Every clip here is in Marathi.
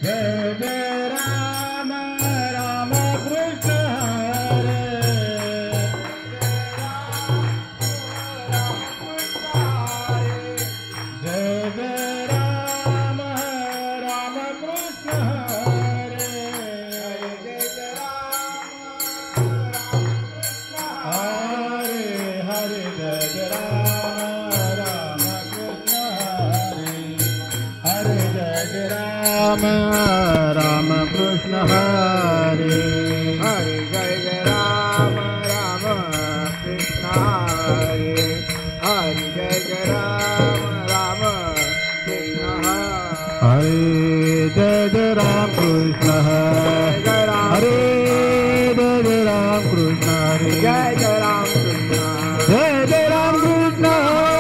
जय जय राम राम कृष्ण हरे जय जय राम राम कृष्ण हरे जय जय हरे हरे जय जय राम कृष्ण हरे हरे जय जय राम राम कृष्ण हरे हरे जय जय राम कृष्ण हरे हरे जय जय राम कृष्ण हरे जय जय राम कृष्ण हरे हरे जय जय राम कृष्ण हरे जय जय राम कृष्ण जय जय राम कृष्ण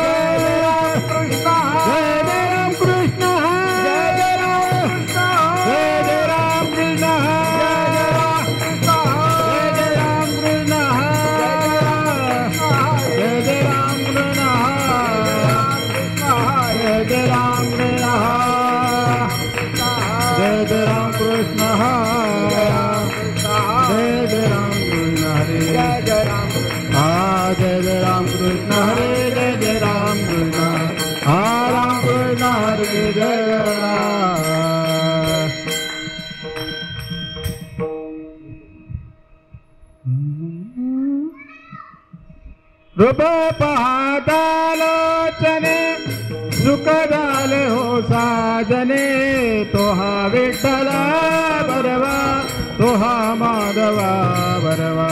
जय जय राम कृष्ण जय जय राम कृष्ण जय जय राम कृष्ण जय जय राम कृष्ण जय जय राम कृष्ण जय जय राम कृष्ण जय जय राम कृष्ण हरे जय जय राम जय जय राम कृष्ण हरे जय जय राम कृष्ण राम कृष्ण हरे जय राम रूप पाहतालोचने सुख झाले हो साजने तो हा विठ्ठला बरवा तो हा माधवा बरवा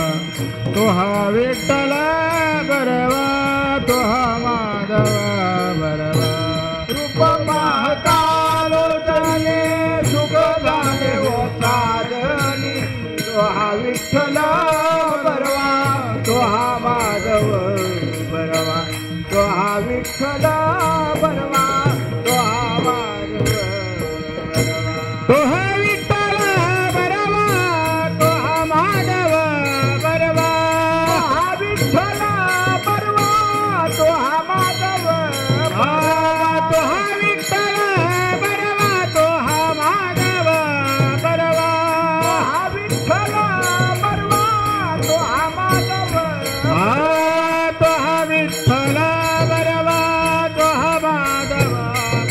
तो हा विठ्ठला बरवा तो हा माधवा बरवा रूप पाहतालोचने सुख झाले हो साजने तो हा विठ्ठला बरवा तो हा माधव बरवा तो हा विठ्ठला बरवा तो हा माधव तो हा विठ्ठला बरवा तो हा माधव बरवा हा विठ्ठला बरवा तो हा माधव तो हा विठ्ठला बरवा तो हा माधव बरवा हा विठ्ठला बरवा तो हा माधव तो हा विठ्ठला बरवा तो हा माधव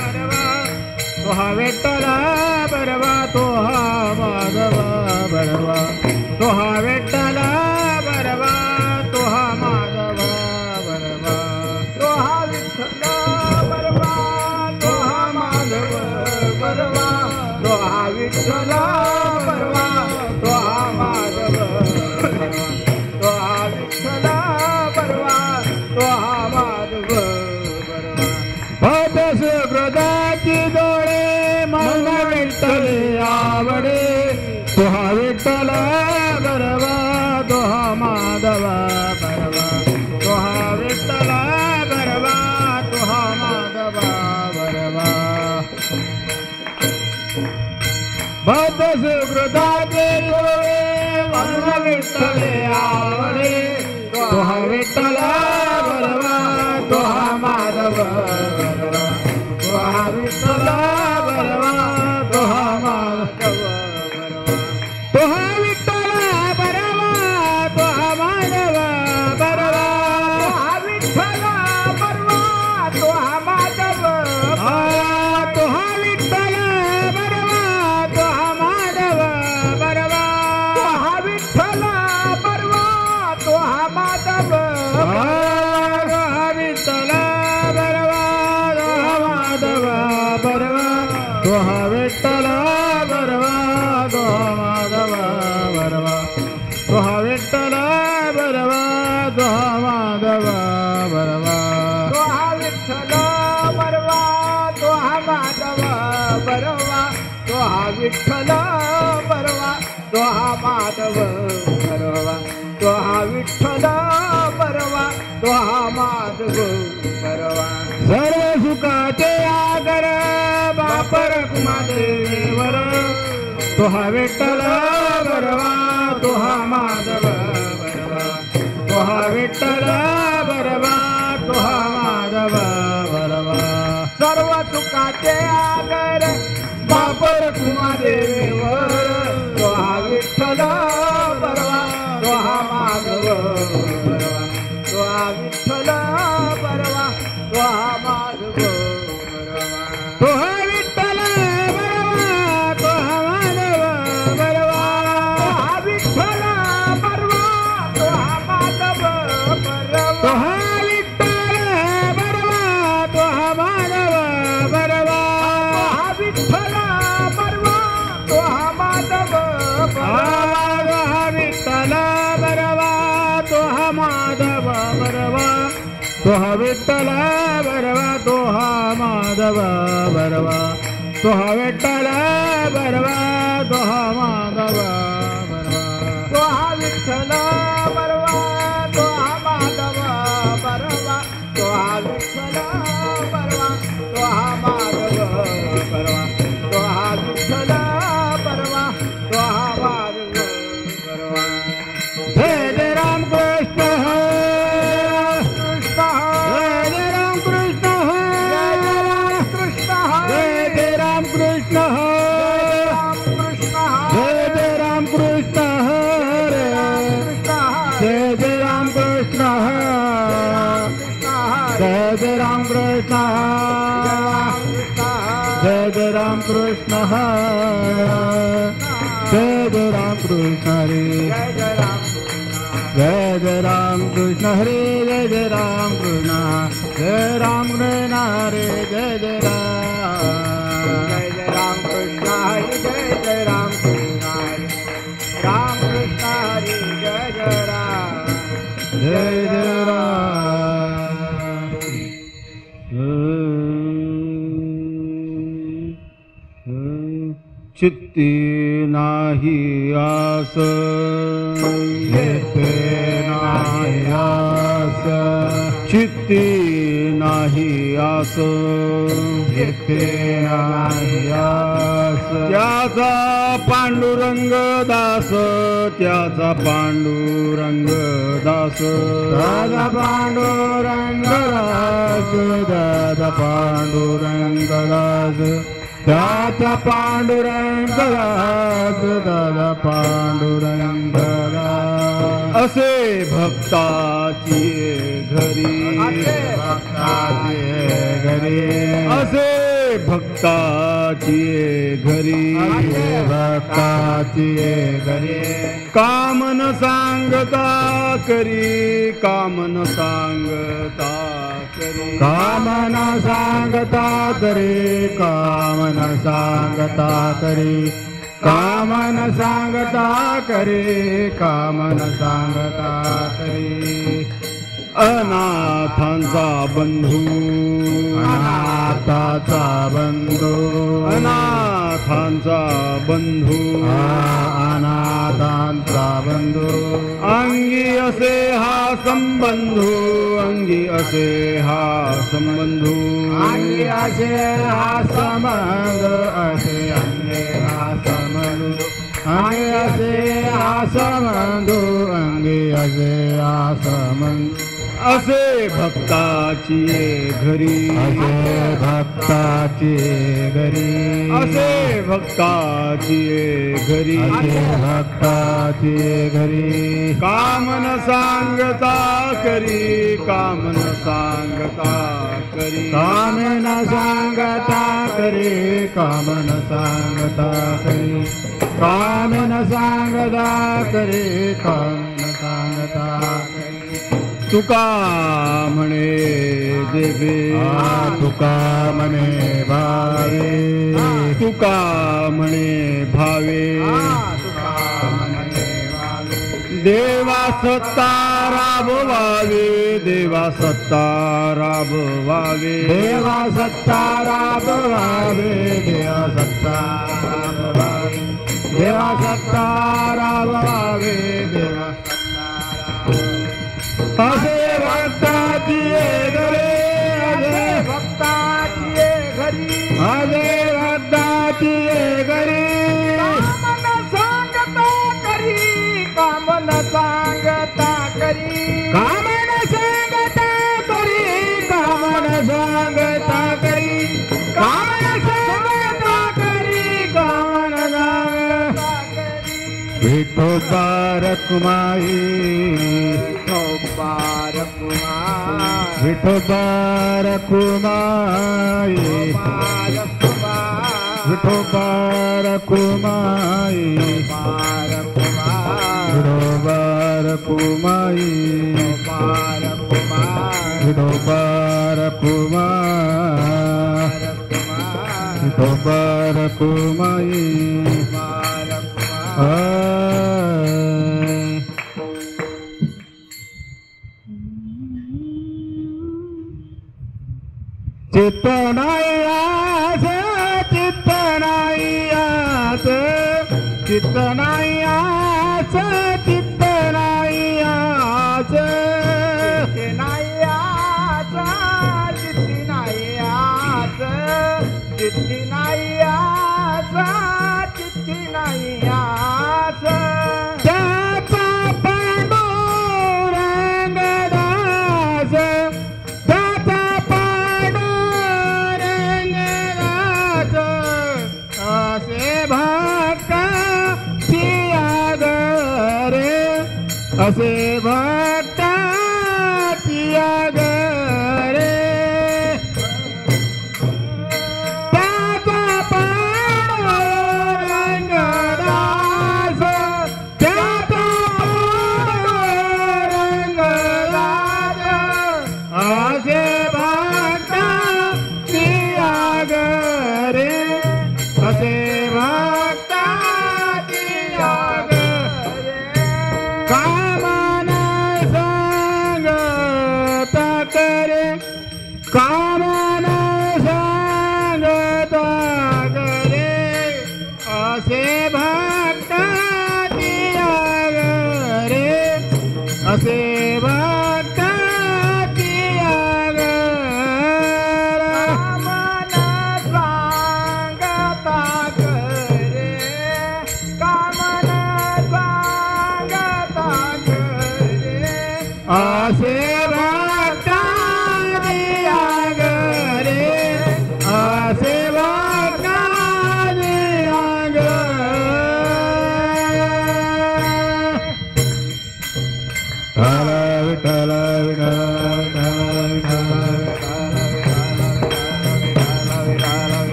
बरवा तो हा विठ्ठला बरवा तो हा माधव बरवा तो हा विठ्ठला बरवा तो हा माधव बरवा तो हा विठ्ठला बरवा तो हा माधव बरवा तो हा विठ्ठला बरवा तो हा माधव बरवा तो हा विठ्ठला बरवा तो हा माधव बरवा भदस ब्रदाची डोळे मन विठ्ठले आवडे तो हा विठ्ठला बरवा तो हा माधव बरवा तो हा विठ्ठला बरवा तो हा माधव बरवा भदस ब्रदाची डोळे मन विठ्ठले आवडे तो हा विठ्ठला बरवा तो हा माधव बरवा तो हा विठ्ठला बरवा तो हा माधव बरवा तो हा विठ्ठला बरवा तो हा माधव बरवा तो हा विठ्ठला बरवा तो हा माधव तो हा विठ्ठला बरवा तो हा माधव बरवा तो हा विठ्ठला बरवा तो हा माधव हा विठ्ठला बरवा तो हा माधव बरवा तो हा विठ्ठला बरवा तो हा माधव बरवा तो हा विठ्ठला बरवा तो हा माधव बरवा तो हा विठ्ठला बरवा तो हा माधव बरवा तो हा विठ्ठला बरवा तो हा माधव बरवा तो हा विठ्ठला बरवा तो हा माधव बरवा सर्व सुखाचे आगर बाप रखुमादेवर तो हा विठ्ठला बरवा तो हा माधव बरवा तो हा विठ्ठला बरवा तो हा माधव बरवा सर्व सुखाचे आगर बापर कुमा देवेवर तो हा विठ्ठल परवा तो हा माधव परवा तो हा विठ्ठल परवा तो हा माधव परवा तो हा विठ्ठल परवा तो हा माधव परवा तो हा विठ्ठल परवा तो हा माधव परवा तो हा विठ्ठल परवा तो हा माधव परवा विठ्ठल परवा तो हा माधव परवा हा विठ्ठल परवा तो हा माधव परवा तो हा विठ्ठल परवा तो हा माधव परवा तो हा विठ्ठल परवा तो हा माधव परवा तो हा विठ्ठल परवा तो हा माधव परवा तो हा विठ्ठल परवा तो हा माधव परवा तो हा विठ्ठल परवा तो हा माधव परवा जय जय राम कृष्ण जय राम कृष्ण जय जय राम कृष्ण जय जय राम कृष्ण जय जय राम कृष्ण जय जय राम कृष्ण जय जय राम कृष्ण जय जय राम कृष्ण हरे जय जय राम कृष्ण हरे जय जय राम कृष्ण जय राम कृष्ण हरे जय जय राम कृष्ण हरे जय जय राम कृष्ण हरे राम कृष्ण हरे जय जय राम चित्ती नाही आस येते नाही आस चित्ती नाही आस येते नाही आस त्याचा पांडुरंग दास त्याचा पांडुरंग दास दादा पांडुरंग दास दादा पांडुरंग दास दादा पांडुरंग दास दादा पांडुरंग दास असे भक्ताची घरी भक्ताची घरी असे भक्ताची घरी भक्ताची घरी कामन सांगता करी कामन सांगता करी कामन सांगता करी कामन सांगता करी कामन सांगता करी कामन सांगता करी अनाथांचा बंधू अनाथाचा बंधू अनाथांचा बंधू अनाथांचा बंधू अंगी असे हा संबंधू अंगी असे हा संबंधू अंगी असे हा संबंध असे अंगी हा संबंधू अंगी असे हा संबंधू अंगी असे हा संबंध असे भक्ताची घरी असे भक्ताची घरी असे भक्ताची घरी असे भक्ताची घरी कामन सांगता करी कामन सांगता करी कामन सांगता करी कामन सांगता करी कामन सांगता करी कामन सांगता करी तुका म्हणे देवे तुका म्हणे भावे तुका म्हणे भावे देवा सत्ता राबवावे देवा सत्ता राबवावे देवा सत्ता राबवावे देवा सत्ता राबवावे देवा सत्ता राबवावे देवा असे भक्ताची घरी असे भक्ताची घरी असे भक्ताची घरी कामन सांगता करी कामन सांगता करी कामन सांगता करी कामन सांगता करी कामन सांगता करी विठोबा रखुमाई विठोबा रखुमाई विठोबा रखुमाई विठोबा रखुमाई विठोबा रखुमाई विठोबा रखुमाई चित्तनायास चित्तनायास चित्तनायास चित्तनायास चित्तनायास चित्तनायास त्याचा पांडुरंगदास त्याचा पांडुरंगदास असे भक्त चियागरे असे भक्त चियागरे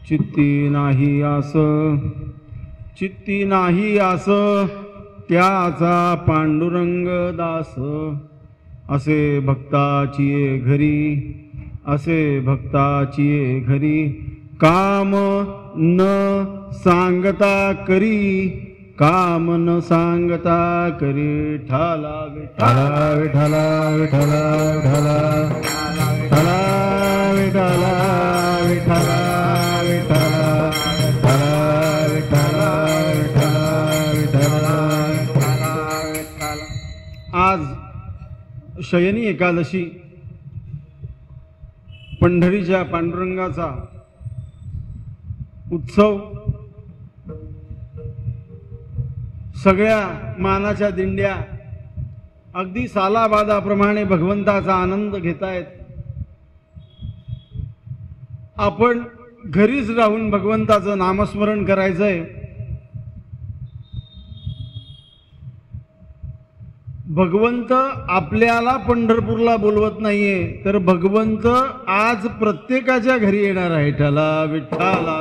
चित्ती नाही आस चित्ती नाही आस त्याचा पांडुरंग दास असे भक्ताची घरी असे भक्ताची घरी काम न सांगता करी काम न सांगता करी ठाला विठाला विठाला विठाला विठाला विठाला विठाला आज शयनी एकादशी पंढरीच्या पांडुरंगाचा उत्सव सगळ्या मानाच्या दिंड्या अगदी सालाबादाप्रमाणे भगवंताचा आनंद घेतायत. आपण घरीच राहून भगवंताचं नामस्मरण करायचंय. भगवंत आपल्याला पंढरपूरला बोलवत नाहीये, तर भगवंत आज प्रत्येकाच्या घरी येणार आहे. ठला विठ्ठला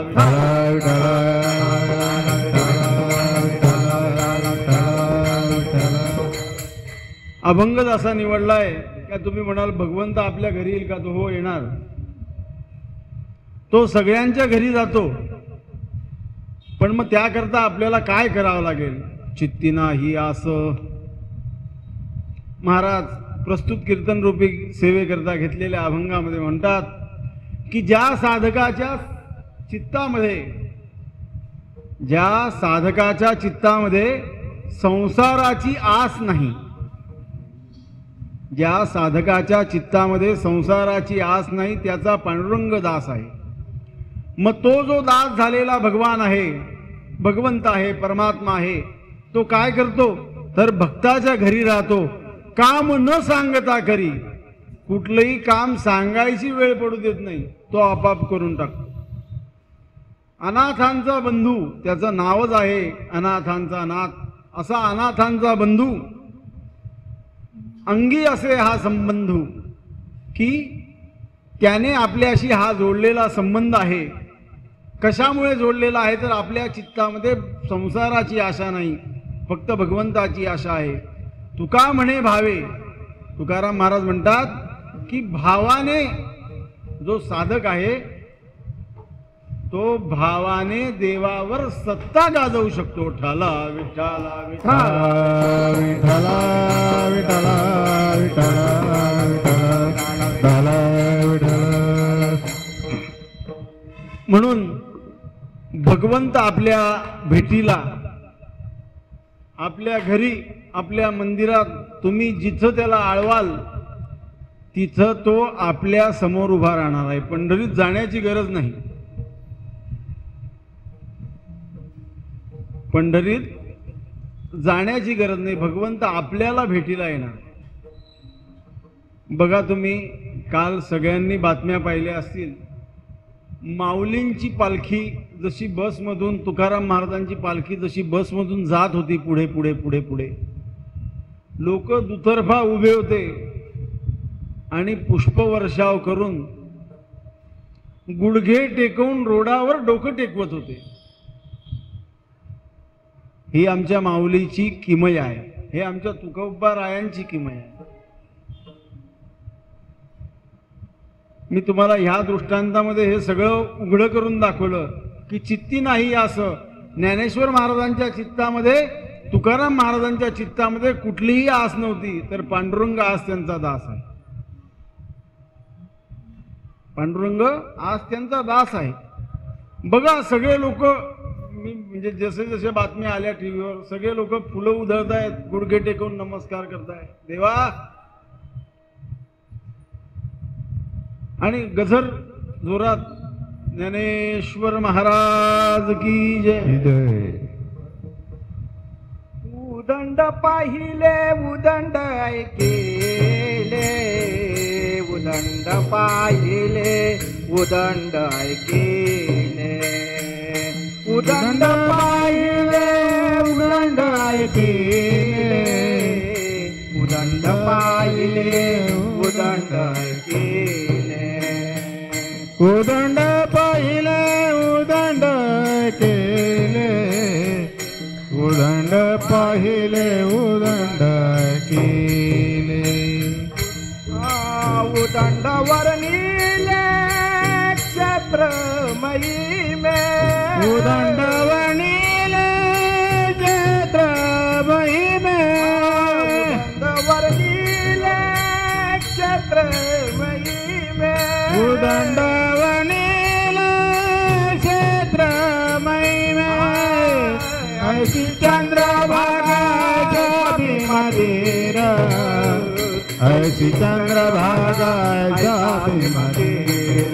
अभंग असा निवडलाय का तुम्ही म्हणाल भगवंत आपल्या घरी येईल का? तो हो येणार. तो सगळ्यांच्या घरी जातो, पण मग त्याकरता आपल्याला काय करावं लागेल? चित्ती नाही आस. महाराज प्रस्तुत कीर्तन रूपी सेवेकरता घेतलेल्या अभंगामध्ये म्हणतात की ज्या साधकाच्या चित्तामध्ये, ज्या साधकाच्या चित्तामध्ये संसाराची आस नाही, ज्या साधकाच्या चित्तामध्ये संसाराची आस नाही, त्याचा पांडुरंग दास आहे. मग तो जो दास झालेला भगवान आहे, भगवंत आहे, परमात्मा आहे, तो काय करतो तर भक्ताच्या घरी राहतो. काम न सांगता करी, कुठलंही काम सांगायची वेळ पडू देत नाही, तो आपाप करून टाकतो. अनाथांचा बंधू, त्याचं नावच आहे अनाथांचा नाथ, असा अनाथांचा बंधू, अंगी असे हा संबंधू, की त्याने आपल्याशी हा जोडलेला संबंध आहे. कशामुळे जोडलेला आहे तर आपल्या चित्तामध्ये संसाराची आशा नाही, फक्त भगवंताची आशा आहे. तुका म्हणे भावे, तुकाराम महाराज म्हणतात की भावाने जो साधक आहे तो भावाने देवावर सत्ता गाजवू शकतो. ठला विठ्ठला विठ्ठला विठ्ठला विठ्ठला विठ्ठला विठ्ठला. म्हणून भगवंत आपल्या भेटीला, आपल्या घरी, आपल्या मंदिरात तुम्ही जिथं त्याला आळवाल तिथं तो आपल्या समोर उभा राहणार आहे. पंढरीत जाण्याची गरज नाही, पंढरीत जाण्याची गरज नाही, भगवंत आपल्याला भेटीला येणार. बघा तुम्ही काल सगळ्यांनी बातम्या पाहिल्या असतील, माऊलींची पालखी जशी बसमधून, तुकाराम महाराजांची पालखी जशी बसमधून जात होती पुढे पुढे पुढे पुढे, लोक दुतर्फा उभे होते आणि पुष्पवर्षाव करून गुडघे टेकवून रोडावर डोकं टेकवत होते. ही आमच्या माऊलीची किमया आहे, हे आमच्या तुकोबा रायांची किमया आहे. मी तुम्हाला ह्या दृष्टांतामध्ये हे सगळं उघडं करून दाखवलं की चित्ती नाही असं. ज्ञानेश्वर महाराजांच्या चित्तामध्ये, तुकाराम महाराजांच्या चित्तामध्ये कुठलीही आस नव्हती, तर पांडुरंग आस त्यांचा दास आहे. पांडुरंग आज त्यांचा दास आहे. बघा सगळे लोक, मी म्हणजे जसे जसे बातम्या आल्या टीव्हीवर, सगळे लोक फुलं उधळतायत, गुडघे टेकवून नमस्कार करतायत देवा, आणि गजर जोरात ज्ञानेश्वर महाराज की जय. उदंड पाहिले उदंड ऐकेले, उदंड पाहिले उदंड ऐकेले, उदंड पाहिले उदंड ऐकेले, उदंड पाहिले उदंड ऐकेले, उदंड पाहिले उदंड केले, उदंड पाहिले उदंड केले. उदंड वर्णिले क्षेत्र महिमे, उदंड वर्णिले क्षेत्र महिमे, उदंड वर्णिले क्षेत्र महिमे, उदंड वर्णिले क्षेत्र महिमे. ऐसी चंद्रभागाच्या भीमतीर, ऐसी चंद्रभागाच्या भीमतीर,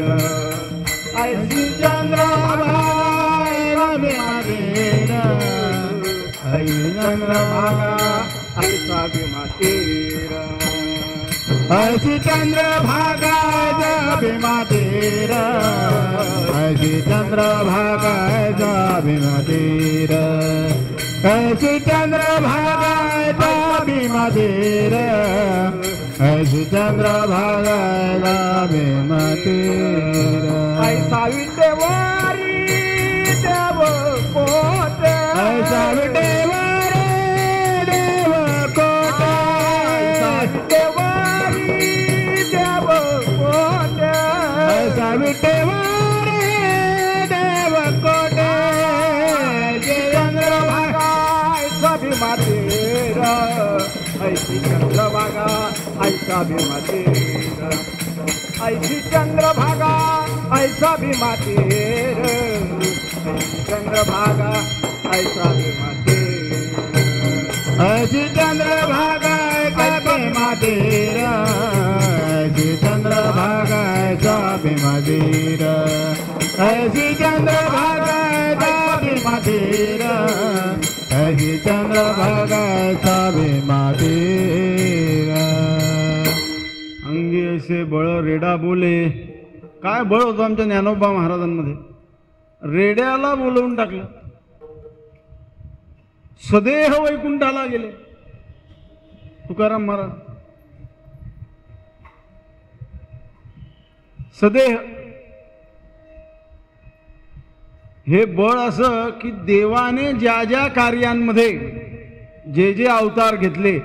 ऐसी चंद्रभागा भीमतीर, ऐसी चंद्रभागा ऐसा भीमतीर, ऐसी चंद्रभागाच्या भीमतीर, ऐसी चंद्रभागाच्या भीमतीर, ऐसी चंद्रभागाच्या भीमतीर, ऐसी चंद्रभागाच्या भीमतीर. ऐसा विटेवारी देव कोट, ऐसा विटेवारी देव कोट, ऐसा विटेवारी देव कोट, ऐसा विटेवारी देव कोट. चंद्रभागा ऐसा भीमतीर, ऐसी चंद्रभागा चंद्रभागा ऐसा भीमा तीर, ऐसी चंद्रभागा ऐसा भीमा तीर, ऐसी चंद्रभागा ऐसा भीमा तीर, ऐसी चंद्रभागा ऐसा भीमा तीर, ऐसी चंद्रभागा ऐसा भीमा तीर, ऐसी चंद्रभागा ऐसा भीमा तीर, ऐसी चंद्रभागा ऐसा भीमा तीर. अंगी ऐसे बळ रेडा बोले. काय बळ होतं आमच्या ज्ञानोबा महाराजांमध्ये. रेड्याला बोलवून टाकलं. सदेह वैकुंठाला गेले तुकाराम महाराज. सदेह हे बळ असं की देवाने ज्या ज्या कार्यांमध्ये जे जे अवतार घेतले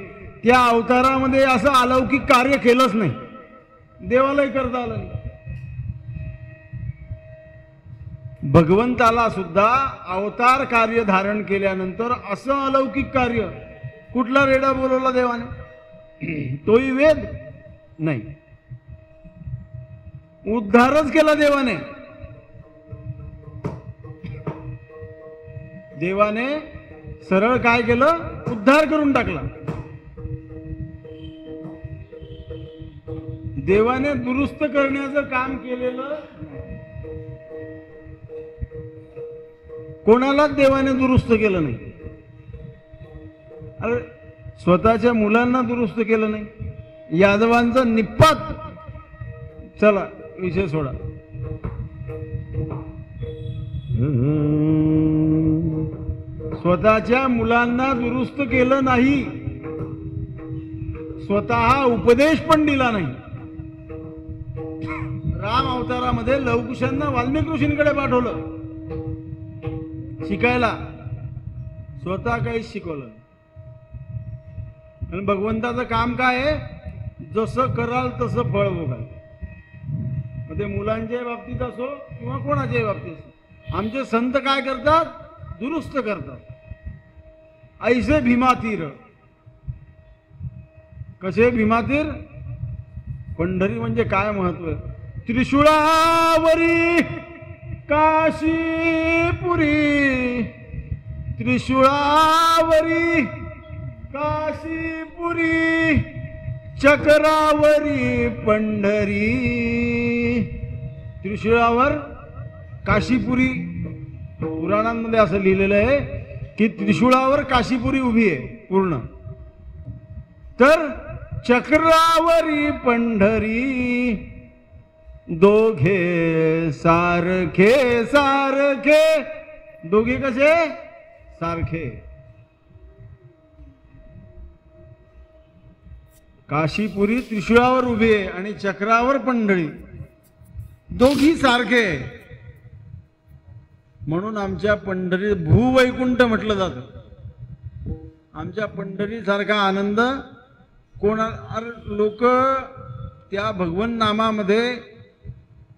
त्या अवतारामध्ये असं अलौकिक कार्य केलंच नाही. देवालाही करता आलं नाही. भगवंताला सुद्धा अवतार कार्य धारण केल्यानंतर असं अलौकिक कार्य कुठला रेडा बोलवला देवाने? तोही वेद नाही. उद्धारच केला देवाने. देवाने सरळ काय केलं? उद्धार करून टाकला. देवाने दुरुस्त करण्याचं काम केलेलं कोणालाच देवाने दुरुस्त केलं नाही. अरे स्वतःच्या मुलांना दुरुस्त केलं नाही. यादवांचा निपात. चला विषय सोडा. स्वतःच्या मुलांना दुरुस्त केलं नाही. स्वतः उपदेश पण दिला नाही. राम अवतारामध्ये लवकुशांना वाल्मिक ऋषींकडे पाठवलं शिकायला. स्वतः काहीच शिकवलं. आणि भगवंताचं काम काय आहे? जसं कराल तसं फळ भोगाल. मग ते मुलांच्या बाबतीत असो किंवा कोणाच्याही बाबतीत असो. आमचे संत काय करतात? दुरुस्त करतात. ऐसे भीमातीर. कसे भीमातीर? पंढरी म्हणजे काय महत्व आहे? त्रिशूळावरी काशीपुरी, त्रिशूळावरी काशीपुरी, चक्रावरी पंढरी. त्रिशूळावर काशीपुरी. पुराणांमध्ये असं लिहिलेलं आहे की त्रिशूळावर काशीपुरी उभी आहे पूर्ण. तर चक्रावरी पंढरी, दोघे सारखे सारखे. दोघे कसे? सारखे. काशीपुरी त्रिशूळावर उभे आणि चक्रावर पंढरी, दोघी सारखे. म्हणून आमच्या पंढरी भूवैकुंठ म्हटलं जातं. आमच्या पंढरी सारखा आनंद कोणा? लोक त्या भगवन नामामध्ये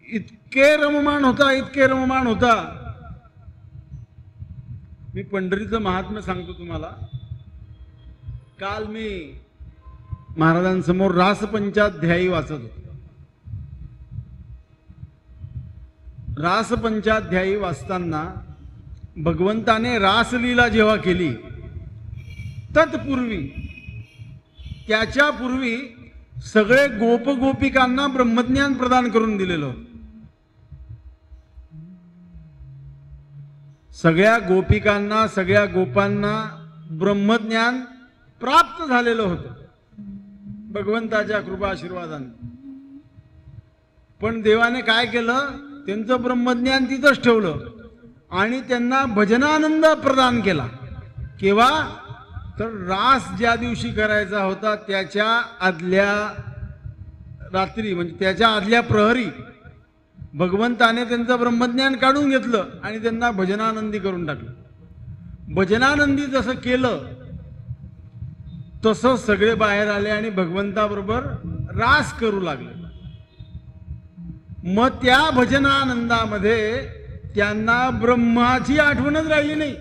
इतके रममाण होता, इतके रममाण होता. मी पंढरीचं महात्म्य सांगतो तुम्हाला. काल मी महाराजांसमोर रासपंचाध्यायी वाचत होतो. रासपंचाध्यायी वाचताना भगवंताने रासलीला जेव्हा केली तत्पूर्वी, त्याच्या पूर्वी सगळे गोपगोपिकांना ब्रह्मज्ञान प्रदान करून दिलेलं होतं. सगळ्या गोपिकांना, सगळ्या गोपांना ब्रह्मज्ञान प्राप्त झालेलं होतं भगवंताच्या कृपा आशीर्वादाने. पण देवाने काय केलं? त्यांचं ब्रह्मज्ञान तिथंच ठेवलं आणि त्यांना भजनानंद प्रदान केला. केव्हा? तर रास ज्या दिवशी करायचा होता त्याच्या आदल्या रात्री, म्हणजे त्याच्या आदल्या प्रहरी भगवंताने त्यांचं ब्रह्मज्ञान काढून घेतलं आणि त्यांना भजनानंदी करून टाकलं. भजनानंदी जसं केलं तसं सगळे बाहेर आले आणि भगवंताबरोबर रास करू लागले. मग त्या भजनानंदामध्ये त्यांना ब्रह्माची आठवणच राहिली नाही.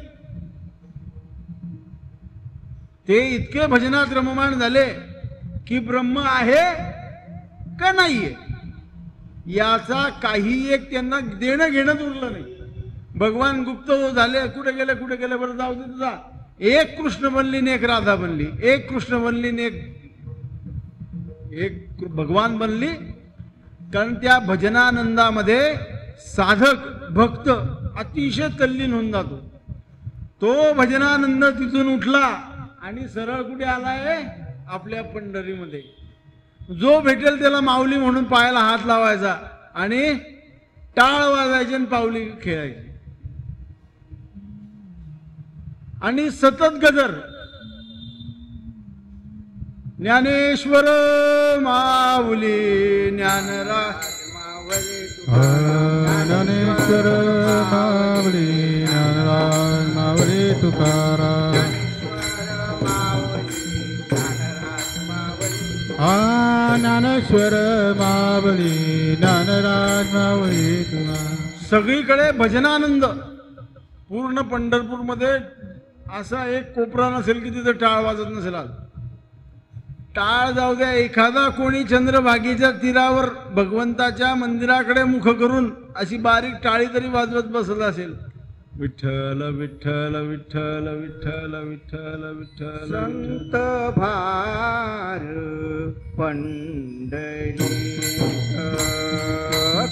ते इतके भजनात रममाण झाले की ब्रह्म आहे का नाहीये याचा काही एक त्यांना देणं घेणंच उरलं नाही. भगवान गुप्त झाले, कुठे गेले बरं जाऊ दे तुझा. एक कृष्ण बनली ने एक राधा बनली, एक कृष्ण बनली ने एक भगवान बनली. कारण त्या भजनानंदामध्ये साधक भक्त अतिशय तल्लीन होऊन जातो. तो भजनानंद तिथून उठला आणि सरळ कुठे आलाय आपल्या पंढरीमध्ये. जो भेटेल त्याला माऊली म्हणून पायाला हात लावायचा आणि टाळ वाजायची आणि पाऊली खेळायची आणि सतत गजर. ज्ञानेश्वर माऊली ज्ञानराज माऊली ज्ञानेश्वर माऊली ज्ञानराज माऊली तुकाराम. ज्ञानेश्वर माऊली ज्ञानराज माऊली तुकाराम. सगळीकडे भजनानंद. पूर्ण पंढरपूरमध्ये असा एक कोपरा नसेल की तिथे टाळ वाजत नसेल. आज टाळ जाऊ द्या, एखादा कोणी चंद्रभागेच्या तीरावर भगवंताच्या मंदिराकडे मुख करून अशी बारीक टाळी तरी वाजवत बसला असेल. विठ्ठल विठ्ठल विठ्ठल विठ्ठल विठ्ठल विठ्ठल. संत भार पंढरी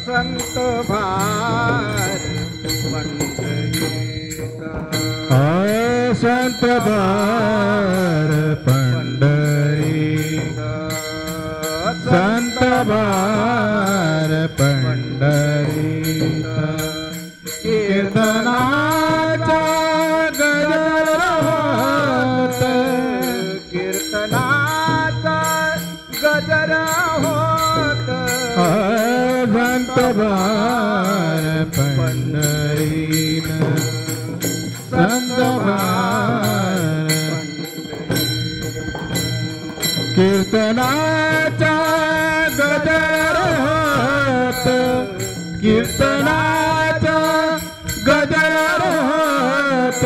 संत भार पंढरी संत भार पंढरी संत भार पंढरी. कीर्तनाचा गजर होत कीर्तनाचा गजर होत संत भार पंढरी संत भार कीर्तनाचा गजर होत कीर्तनाचा गजर होत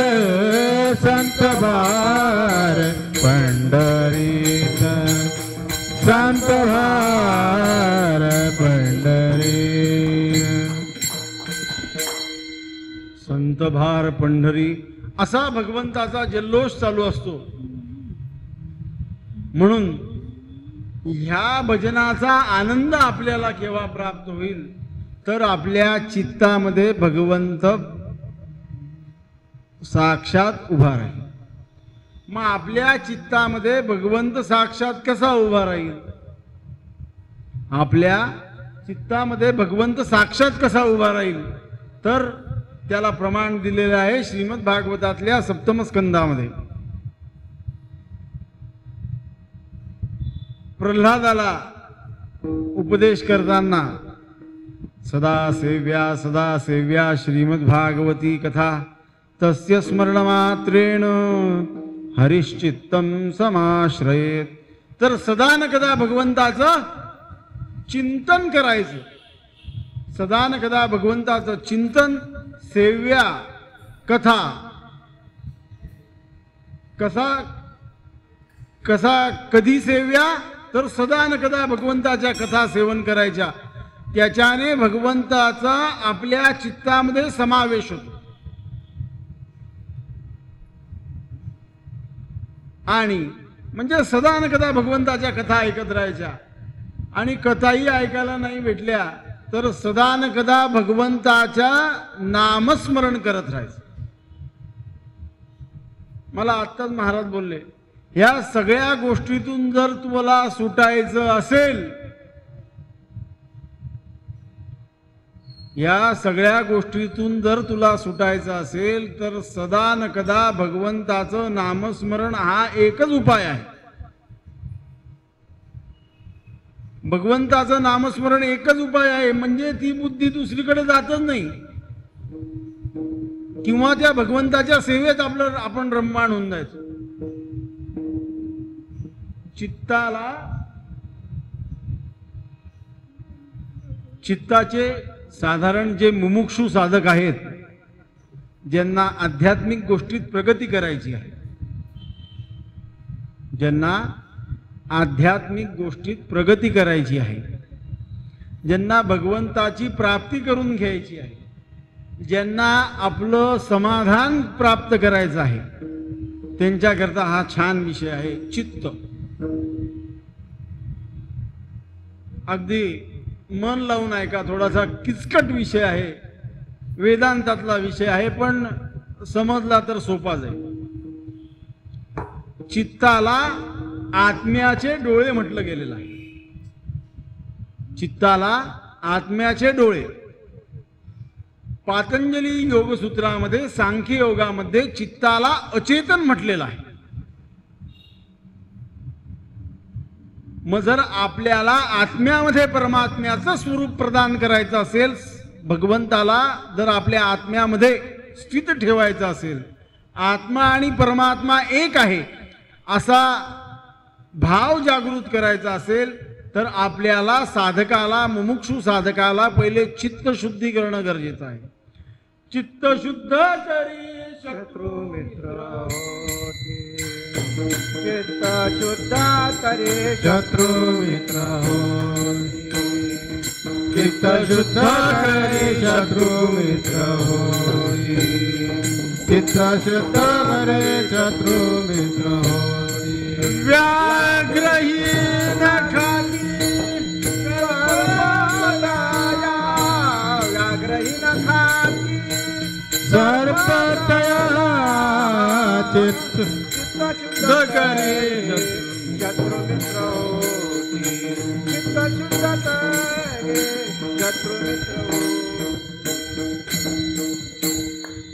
संत भार पंढरीत संत भार पंढरी. संत भार पंढरी असा भगवंताचा जल्लोष चालू असतो. म्हणून ह्या भजनाचा आनंद आपल्याला केव्हा प्राप्त होईल तर आपल्या चित्तामध्ये भगवंत साक्षात उभा राहील. मग आपल्या चित्तामध्ये भगवंत साक्षात कसा उभा राहील? आपल्या चित्तामध्ये भगवंत साक्षात कसा उभा राहील तर त्याला प्रमाण दिलेलं आहे श्रीमद भागवतातल्या सप्तम स्कंदामध्ये. प्रल्हादाला उपदेश करताना सदा सेव्या श्रीमद भागवती कथा तस्य स्मरणमात्रेण हरिश्चित्तम समाश्रयेत. तर सदा न कदा भगवंताचं चिंतन करायचं. सदा न कदा भगवंताचं चिंतन. सेव्या कथा कसा कधी सेव्या तर सदा न कदा भगवंताच्या कथा सेवन करायच्या. त्याच्याने भगवंताचा आपल्या चित्तामध्ये समावेश होतो. आणि म्हणजे सदा न कदा भगवंताच्या कथा ऐकत राहायच्या. आणि कथाही ऐकायला नाही भेटल्या तर सदा न कदा भगवंताच्या नामस्मरण करत राहायचं. मला आत्ताच महाराज बोलले, ह्या सगळ्या गोष्टीतून जर तुम्हाला सुटायचं असेल, या सगळ्या गोष्टीतून जर तुला सुटायचं असेल तर सदा न कदा भगवंताचं नामस्मरण हा एकच उपाय आहे. भगवंताचं नामस्मरण एकच उपाय आहे. म्हणजे ती बुद्धी दुसरीकडे जातच नाही किंवा त्या भगवंताच्या सेवेत आपण रममाण होऊन जायचं. चित्ताचे साधारण जे मुमुक्षु साधक आहेत, ज्यांना आध्यात्मिक गोष्टीत प्रगती करायची आहे, ज्यांना आध्यात्मिक गोष्टीत प्रगती करायची आहे, ज्यांना भगवंताची प्राप्ती करून घ्यायची आहे, ज्यांना आपलं समाधान प्राप्त करायचं आहे, त्यांच्याकरता हा छान विषय आहे चित्त. अगदी मन लावून ऐका, थोडासा किचकट विषय आहे, वेदांतातला विषय आहे, पण समजला तर सोपा जाईल. चित्ताला आत्म्याचे डोळे म्हटलं गेलेलं आहे. चित्ताला आत्म्याचे डोळे. पातंजली योगसूत्रामध्ये, सांख्य योगामध्ये चित्ताला अचेतन म्हटलेलं आहे. मग जर आपल्याला आत्म्यामध्ये परमात्म्याचं स्वरूप प्रदान करायचं असेल, भगवंताला जर आपल्या आत्म्यामध्ये स्थित ठेवायचं असेल, आत्मा आणि परमात्मा एक आहे असा भाव जागृत करायचा असेल, तर आपल्याला साधकाला, मुमुक्षु साधकाला पहिले चित्त शुद्धी करणं गरजेचं आहे. चित्त शुद्ध करी शत्रु मित्र होती, चित्त शुद्ध करे शत्रु मित्र होती, चित्त शुद्ध करे शत्रु मित्र होती, चित्त शुद्ध करे शत्रु मित्र होती. व्याघ्रहीन खाती व्याघ्रहीन खाती सर्पतया चित्त शुद्ध करे शत्रु मित्र होती, चित्त शुद्ध करे शत्रु मित्र होती.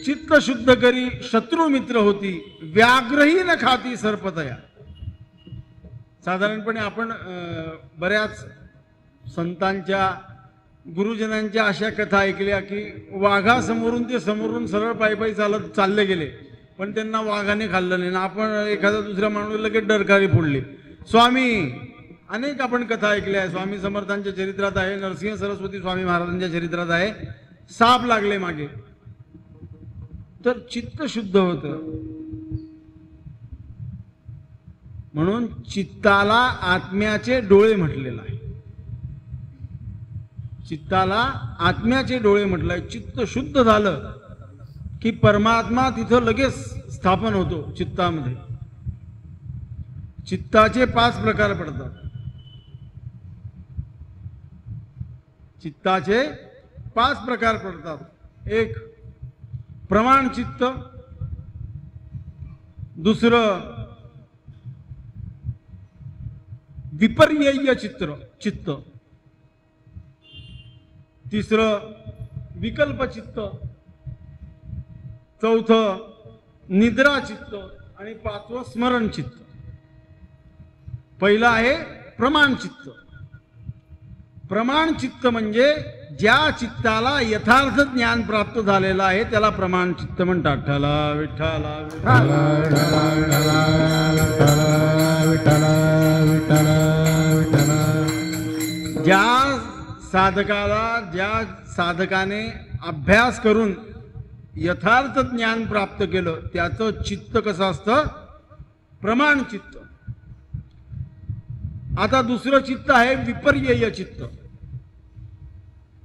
चित्त शुद्ध करी शत्रु मित्र होती, व्याघ्रही न खाती सर्पतया. साधारणपणे आपण बऱ्याच संतांच्या, गुरुजनांच्या अशा कथा ऐकल्या की वाघासमोरून ते समोरून सरळ पायी चालत चालले गेले, पण त्यांना वाघाने खाल्लं नाही. आपण एखादा दुसऱ्या माणूस लगेच डरकाळी फोडली. स्वामी, अनेक आपण कथा ऐकल्या आहे. स्वामी समर्थांच्या चरित्रात आहे, नरसिंह सरस्वती स्वामी महाराजांच्या चरित्रात आहे, साप लागले मागे, तर चित्त शुद्ध होतं. म्हणून चित्ताला आत्म्याचे डोळे म्हटलेलं आहे. चित्ताला आत्म्याचे डोळे म्हटलंय. चित्त शुद्ध झालं की परमात्मा तिथं लगेच स्थापन होतो चित्तामध्ये. चित्ताचे 5 प्रकार पडतात. चित्ताचे 5 प्रकार पडतात. एक प्रमाण चित्त, दुसरं विपर्यय चित्त, तिसरं विकल्प चित्त, चौथं निद्रा चित्त आणि 5वं स्मरण चित्त. पहिलं आहे प्रमाण चित्त. प्रमाण चित्त म्हणजे ज्या चित्ताला यथार्थ ज्ञान प्राप्त झालेलं आहे त्याला प्रमाण चित्त म्हणतात. ठला विठ्ठला विठ्ठला विठ्ठला विठ्ठला विठ्ठला. ज्या साधकाला, ज्या साधकाने अभ्यास करून यथार्थ ज्ञान प्राप्त केलं त्याचं चित्त कसं असतं? प्रमाण चित्त. आता दुसरं चित्त आहे विपर्यय चित्त,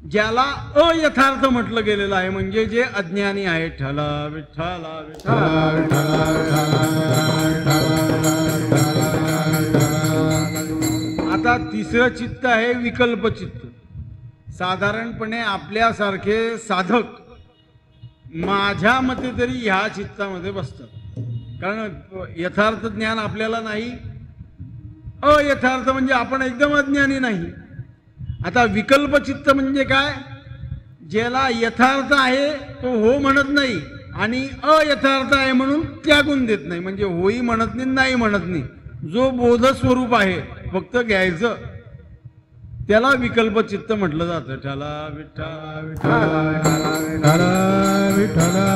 ज्याला अयथार्थ म्हटलं गेलेलं आहे, म्हणजे जे अज्ञानी आहे. ठला विठ्ठला विठ्ठला विठ्ठला. आता तिसरं चित्त आहे विकल्प चित्त. साधारणपणे आपल्यासारखे साधक माझ्या मते तरी ह्या चित्तामध्ये बसतात, कारण यथार्थ ज्ञान आपल्याला नाही, अयथार्थ म्हणजे आपण एकदम अज्ञानी नाही. आता विकल्प चित्त म्हणजे काय? ज्याला यथार्थ आहे तो हो म्हणत नाही आणि अयथार्थ आहे म्हणून त्यागून देत नाही, म्हणजे होई म्हणत नाही, नाही म्हणत नाही. जो बोध स्वरूप आहे फक्त घ्यायचं, त्याला विकल्प चित्त म्हटलं जातं. ठला विठ्ठला विठ्ठला विठ्ठला.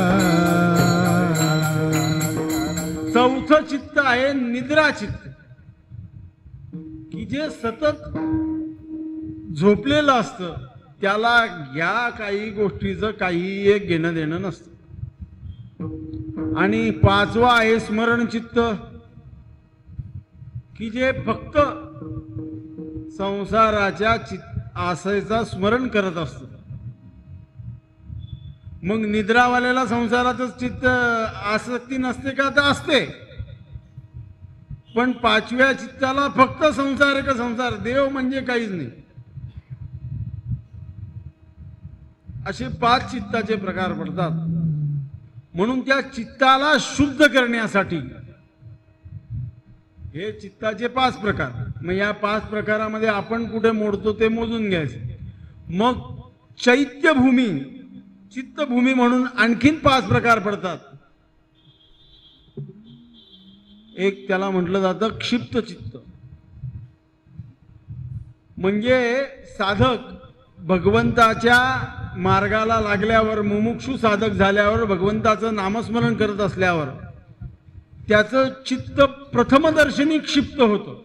चौथं चित्त आहे निद्रा चित्त, की जे सतत झोपलेलं असतं, त्याला या काही गोष्टीचं काही एक घेणं देणं नसतं. आणि 5वं आहे स्मरण चित्त, की जे फक्त संसाराच्या आशेचा स्मरण करत असतो. मग निद्रावाल्याला संसाराचं चित्त आसक्ती नसते का? तर असते. पण पाचव्या चित्ताला फक्त संसार का संसार, देव म्हणजे काहीच नाही. असे 5 चित्ताचे प्रकार पडतात. म्हणून त्या चित्ताला शुद्ध करण्यासाठी हे चित्ताचे 5 प्रकार. मग या 5 प्रकारामध्ये आपण कुठे मोडतो ते मोजून घ्यायचे. मग चैत्यभूमी, चित्तभूमी म्हणून आणखीन 5 प्रकार पडतात. एक त्याला म्हटलं जातं क्षिप्त चित्त. म्हणजे साधक भगवंताच्या मार्गाला लागल्यावर, मुमुक्षु साधक झाल्यावर, भगवंताचं नामस्मरण करत असल्यावर त्याचं चित्त प्रथमदर्शनी क्षिप्त होतं.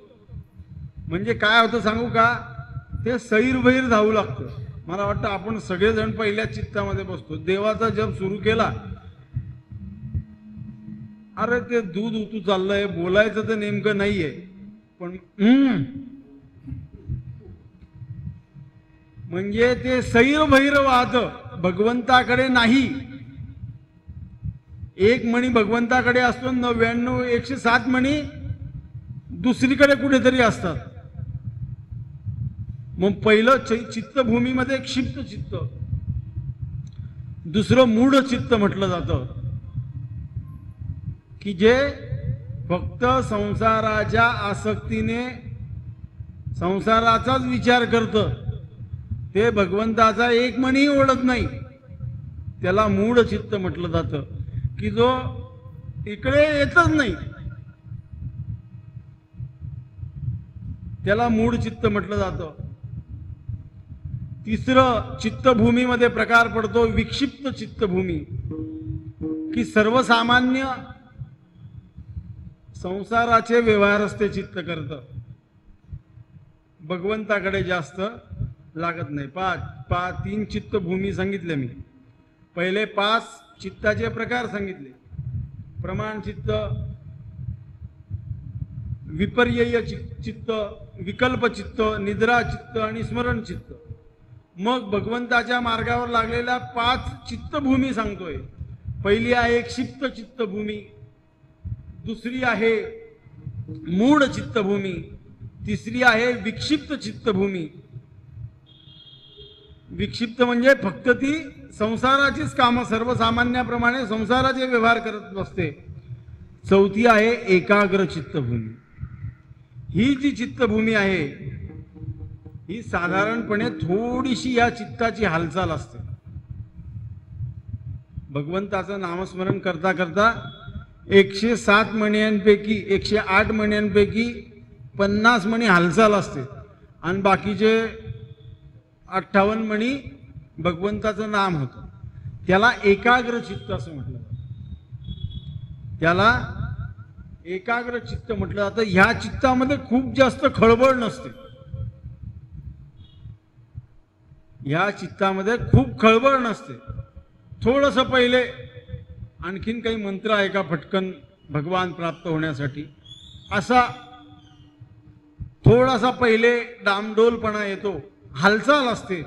म्हणजे काय होतं सांगू का? ते सैरभैर धावू लागतं. मला वाटतं आपण सगळेजण पहिल्या चित्तामध्ये बसतो. देवाचा जप सुरू केला, अरे ते दूध उतू चाललंय, बोलायचं तर नेमकं नाहीये, पण म्हणजे ते सैरभैर वाहत भगवंताकडे नाही. एक मणी भगवंताकडे असतो, 99 107 मणी दुसरीकडे कुठेतरी असतात. मग पहिलं चित्तभूमीमध्ये क्षिप्त चित्त, दुसरं मूढ चित्त म्हटलं जातं, की जे फक्त संसाराच्या आसक्तीने संसाराचाच विचार करतं. ते भगवंताचा एक मणी ओढत नाही. त्याला मूढ चित्त म्हटलं जातं, की जो इकडे येतच नाही, त्याला मूढ चित्त म्हटलं जातं. तिसरं चित्तभूमीमध्ये प्रकार पडतो विक्षिप्त चित्तभूमी, की सर्वसामान्य संसाराचे व्यवहारच ते चित्त करतं, भगवंताकडे जास्त लागत नाही. 3 चित्तभूमी सांगितले मी. पहिले 5 चित्ताचे प्रकार सांगितले. प्रमाण चित्त, विपर्यय चित्त, विकल्प चित्त, निद्रा चित्त आणि स्मरण चित्त. मग भगवंताच्या मार्गावर लागलेल्या 5 चित्तभूमी सांगतोय. पहिली आहे क्षिप्त चित्तभूमी, दुसरी आहे मूढ चित्तभूमी, तिसरी आहे विक्षिप्त चित्तभूमी. विक्षिप्त म्हणजे फक्त ती संसाराचीच कामं, सर्वसामान्याप्रमाणे संसाराचे व्यवहार करत बसते. चौथी आहे एकाग्र चित्तभूमी. ही जी चित्तभूमी आहे ही साधारणपणे थोडीशी या चित्ताची हालचाल असते. भगवंताचं नामस्मरण करता करता 107 मण्यांपैकी 108 मण्यांपैकी 50 मणी हालचाल असते आणि बाकीचे 58 मणी भगवंताचं नाम होतं. त्याला एकाग्र चित्त असं म्हटलं जातं. त्याला एकाग्र चित्त म्हटलं जातं. ह्या चित्तामध्ये खूप जास्त खळबळ नसते. ह्या चित्तामध्ये खूप खळबळ नसते. थोडंसं पहिले आणखीन काही मंत्र आहे का फटकन भगवान प्राप्त होण्यासाठी, असा थोडासा पहिले डामडोलपणा येतो, हालचाल असते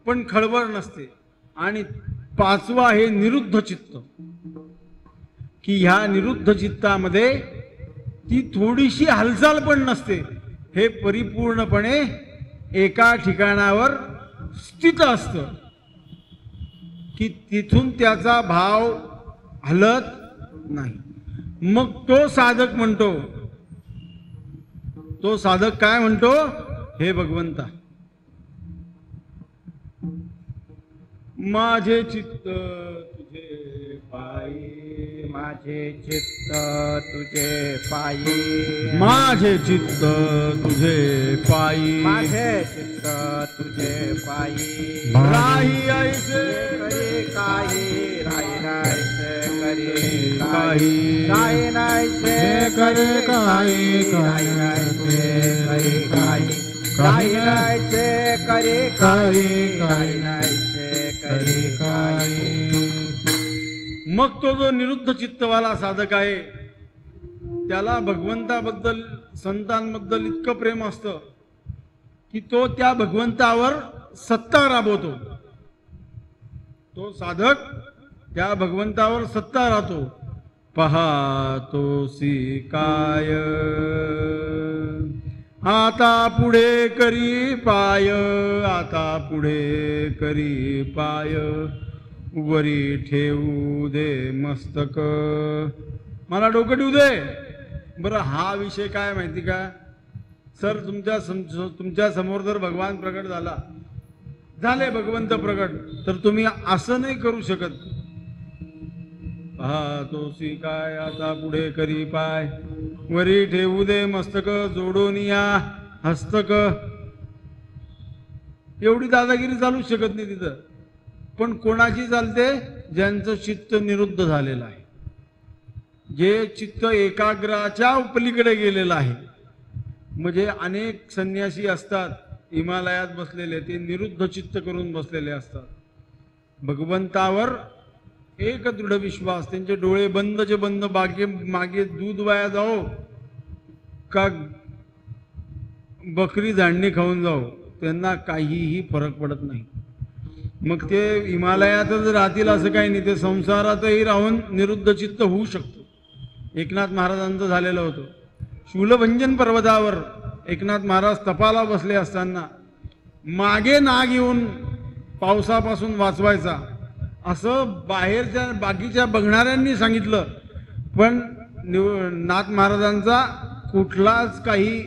पण खळबळ नसते. आणि 5वा आहे निरुद्ध चित्त, की ह्या निरुद्ध चित्तामध्ये ती थोडीशी हालचाल पण नसते. हे परिपूर्णपणे एका ठिकाणावर स्थित असतं, की तिथून त्याचा भाव हलत नाही. मग तो साधक म्हणतो, तो साधक काय म्हणतो? हे भगवंता, माझे चित्त तुझे पायी, माझे चित्त तुझे पायी, माझे चित्त तुझे पायी, माझे चित्त तुझे पायी. राही ऐसे करे काही, राही नाहीसे करे काही, राही नाहीसे करे काही, राही नाहीसे करे काही, राही नाहीसे करे काही, राही नाहीसे करे काही. मग तो जो निरुद्ध चित्तवाला साधक आहे त्याला भगवंताबद्दल संतांबद्दल इतकं प्रेम असतं की तो त्या भगवंतावर सत्ता राबवतो. तो साधक त्या भगवंतावर सत्ता राहतो. पाहतोसी काय आता पुढे करी पाय, आता पुढे करी पाय, वरी ठेवू दे मस्तक. मला डोकं ठेवू दे. बरं, हा विषय काय माहिती का सर, तुमच्या समोर जर भगवान प्रकट झाले भगवंत प्रकट, तर तुम्ही असं नाही करू शकत. पाहतोसी काय आता पुढे करी पाय, वरी ठेवू दे मस्तक, जोडून या हस्तक. एवढी दादागिरी चालू शकत नाही तिथं. पण कोणाची चालते? ज्यांचं चित्त निरुद्ध झालेलं आहे, जे चित्त एकाग्राच्या पलीकडे गेलेलं आहे. म्हणजे अनेक संन्यासी असतात हिमालयात बसलेले, ते निरुद्ध चित्त करून बसलेले असतात. भगवंतावर एक दृढ विश्वास, त्यांचे डोळे बंदचे बंद, मागे दूध वाया जाओ का बकरी झाडणी खाऊन जाओ, त्यांना काहीही फरक पडत नाही. मग ते हिमालयातच राहतील असं काही नाही, ते संसारातही राहून निरुद्ध चित्त होऊ शकतो. एकनाथ महाराजांचं झालेलं होतं. शूलभंजन पर्वतावर एकनाथ महाराज तपाला बसले असताना मागे नाग येऊन पावसापासून वाचवायचा असं बाहेरच्या बाकीच्या बघणाऱ्यांनी सांगितलं. पण नाथ महाराजांचा कुठलाच काही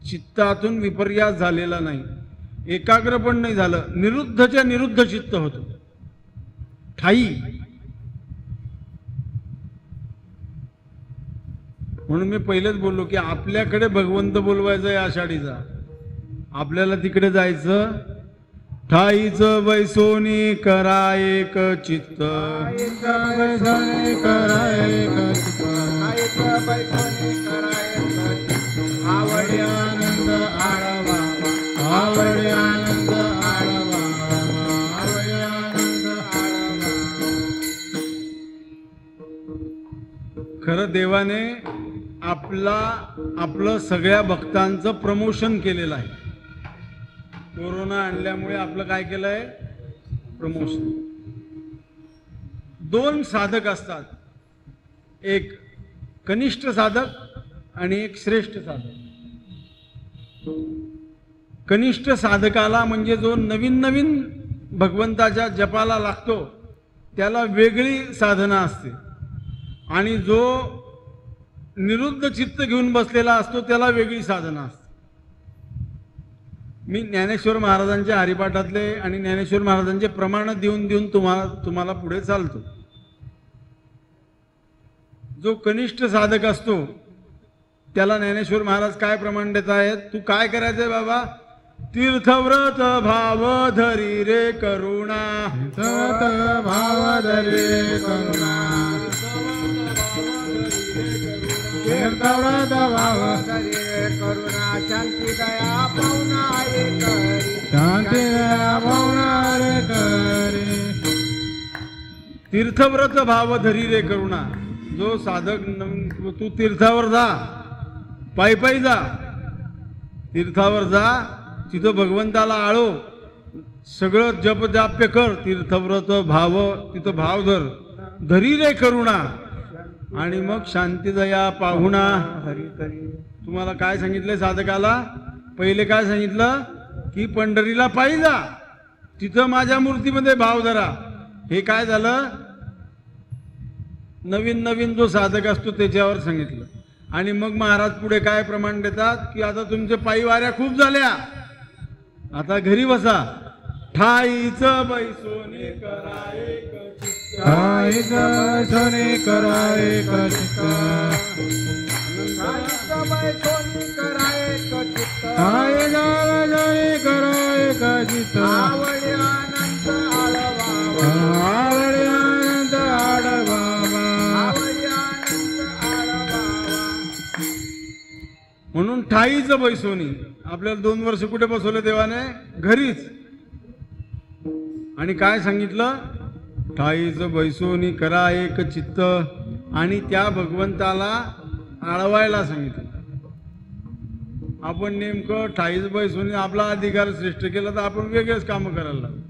चित्तातून विपर्यास झालेला नाही, एकाग्र पण नाही झालं. निरुद्धच्या निरुद्ध चित्त होतं, ठाई. म्हणून मी पहिलेच बोललो की आपल्याकडे भगवंत बोलवायचा आहे आषाढीचा, आपल्याला तिकडे जायचं. ठाईच बैसोनी करा एक चित्त, आवडी आनंद आळवा, आवडी आनंद आळवा, आवडी आनंद आळवा. खरं देवाने आपलं सगळ्या भक्तांचं प्रमोशन केलेलं आहे. कोरोना आणल्यामुळे आपलं काय केलंय? प्रमोशन. दोन साधक असतात, एक कनिष्ठ साधक आणि एक श्रेष्ठ साधक. कनिष्ठ साधकाला म्हणजे जो नवीन नवीन भगवंताच्या जपाला लागतो त्याला वेगळी साधना असते, आणि जो निरुद्ध चित्त घेऊन बसलेला असतो त्याला वेगळी साधना असते. मी ज्ञानेश्वर महाराजांच्या हरिपाठातले आणि ज्ञानेश्वर महाराजांचे प्रमाण देऊन देऊन तुम्हाला पुढे चालतो. जो कनिष्ठ साधक असतो त्याला ज्ञानेश्वर महाराज काय प्रमाण देत आहेत? तू काय करायचंय बाबा? तीर्थव्रत भाव धरी रे करुणा, भाव धरी रे करुणा, तीर्थव्रत भाव धरी रे करुणा, शांती दया पाहुणा रे करी, शांती दया पाहुणा रे करी. तीर्थव्रत भाव धरी रे करुणा. जो साधक तू तीर्थावर जा, पायी पायी जा, तीर्थावर जा, तिथं भगवंताला आळो, सगळं जप जाप्य कर, तीर्थव्रत भाव, तिथं भाव धर, धरी रे करुणा, आणि मग शांती दया पाहुणा हरी करी. तुम्हाला काय सांगितलंय साधकाला? पहिले काय सांगितलं की पंढरीला पायी जा, तिथं माझ्या मूर्तीमध्ये भाव धरा. हे काय झालं? नवीन नवीन जो साधक असतो त्याच्यावर सांगितलं. आणि मग महाराज पुढे काय प्रमाण देतात की आता तुमचे पायी वाऱ्या खूप झाल्या, आता घरी बसा. ठाईच बैसोनी करा एक चित्त, ठाईच बैसोनी करा एक चित्त, ठाईच बैसोनी करा एक चित्त, ठाईच बैसोनी करा एक चित्त, आवडी आनंद आळवा, आवडी आनंद आळवा, आवडी आनंद आळवा. म्हणून ठाईच बैसोनी. आपल्याला 2 वर्ष कुठे बसवलं देवाने? घरीच. आणि काय सांगितलं? ठाईच बैसोनी करा एक चित्त. आणि त्या भगवंताला आळवायला सांगितलं. आपण नेमकं 28 बैसून आपला अधिकार श्रेष्ठ केला तर आपण वेगळेच काम करायला लागलो.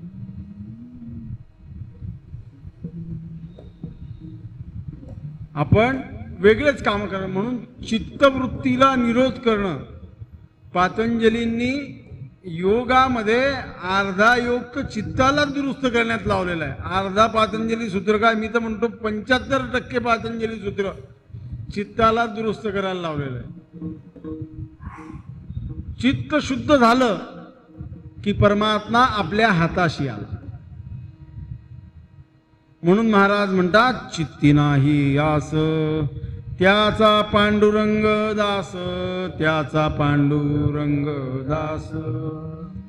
आपण वेगळेच काम करा म्हणून चित्तवृत्तीला निरोध करणं. पातंजलींनी योगामध्ये अर्धा योग तर चित्ताला दुरुस्त करण्यात लावलेला आहे. अर्धा पातंजली सूत्र काय, मी तर म्हणतो 75% पातंजली सूत्र चित्ताला दुरुस्त करायला लावलेलं आहे. चित्त शुद्ध झालं की परमात्मा आपल्या हाताशी आला. म्हणून महाराज म्हणतात, चित्ती नाही आस त्याचा पांडुरंग दास, त्याचा पांडुरंग दास.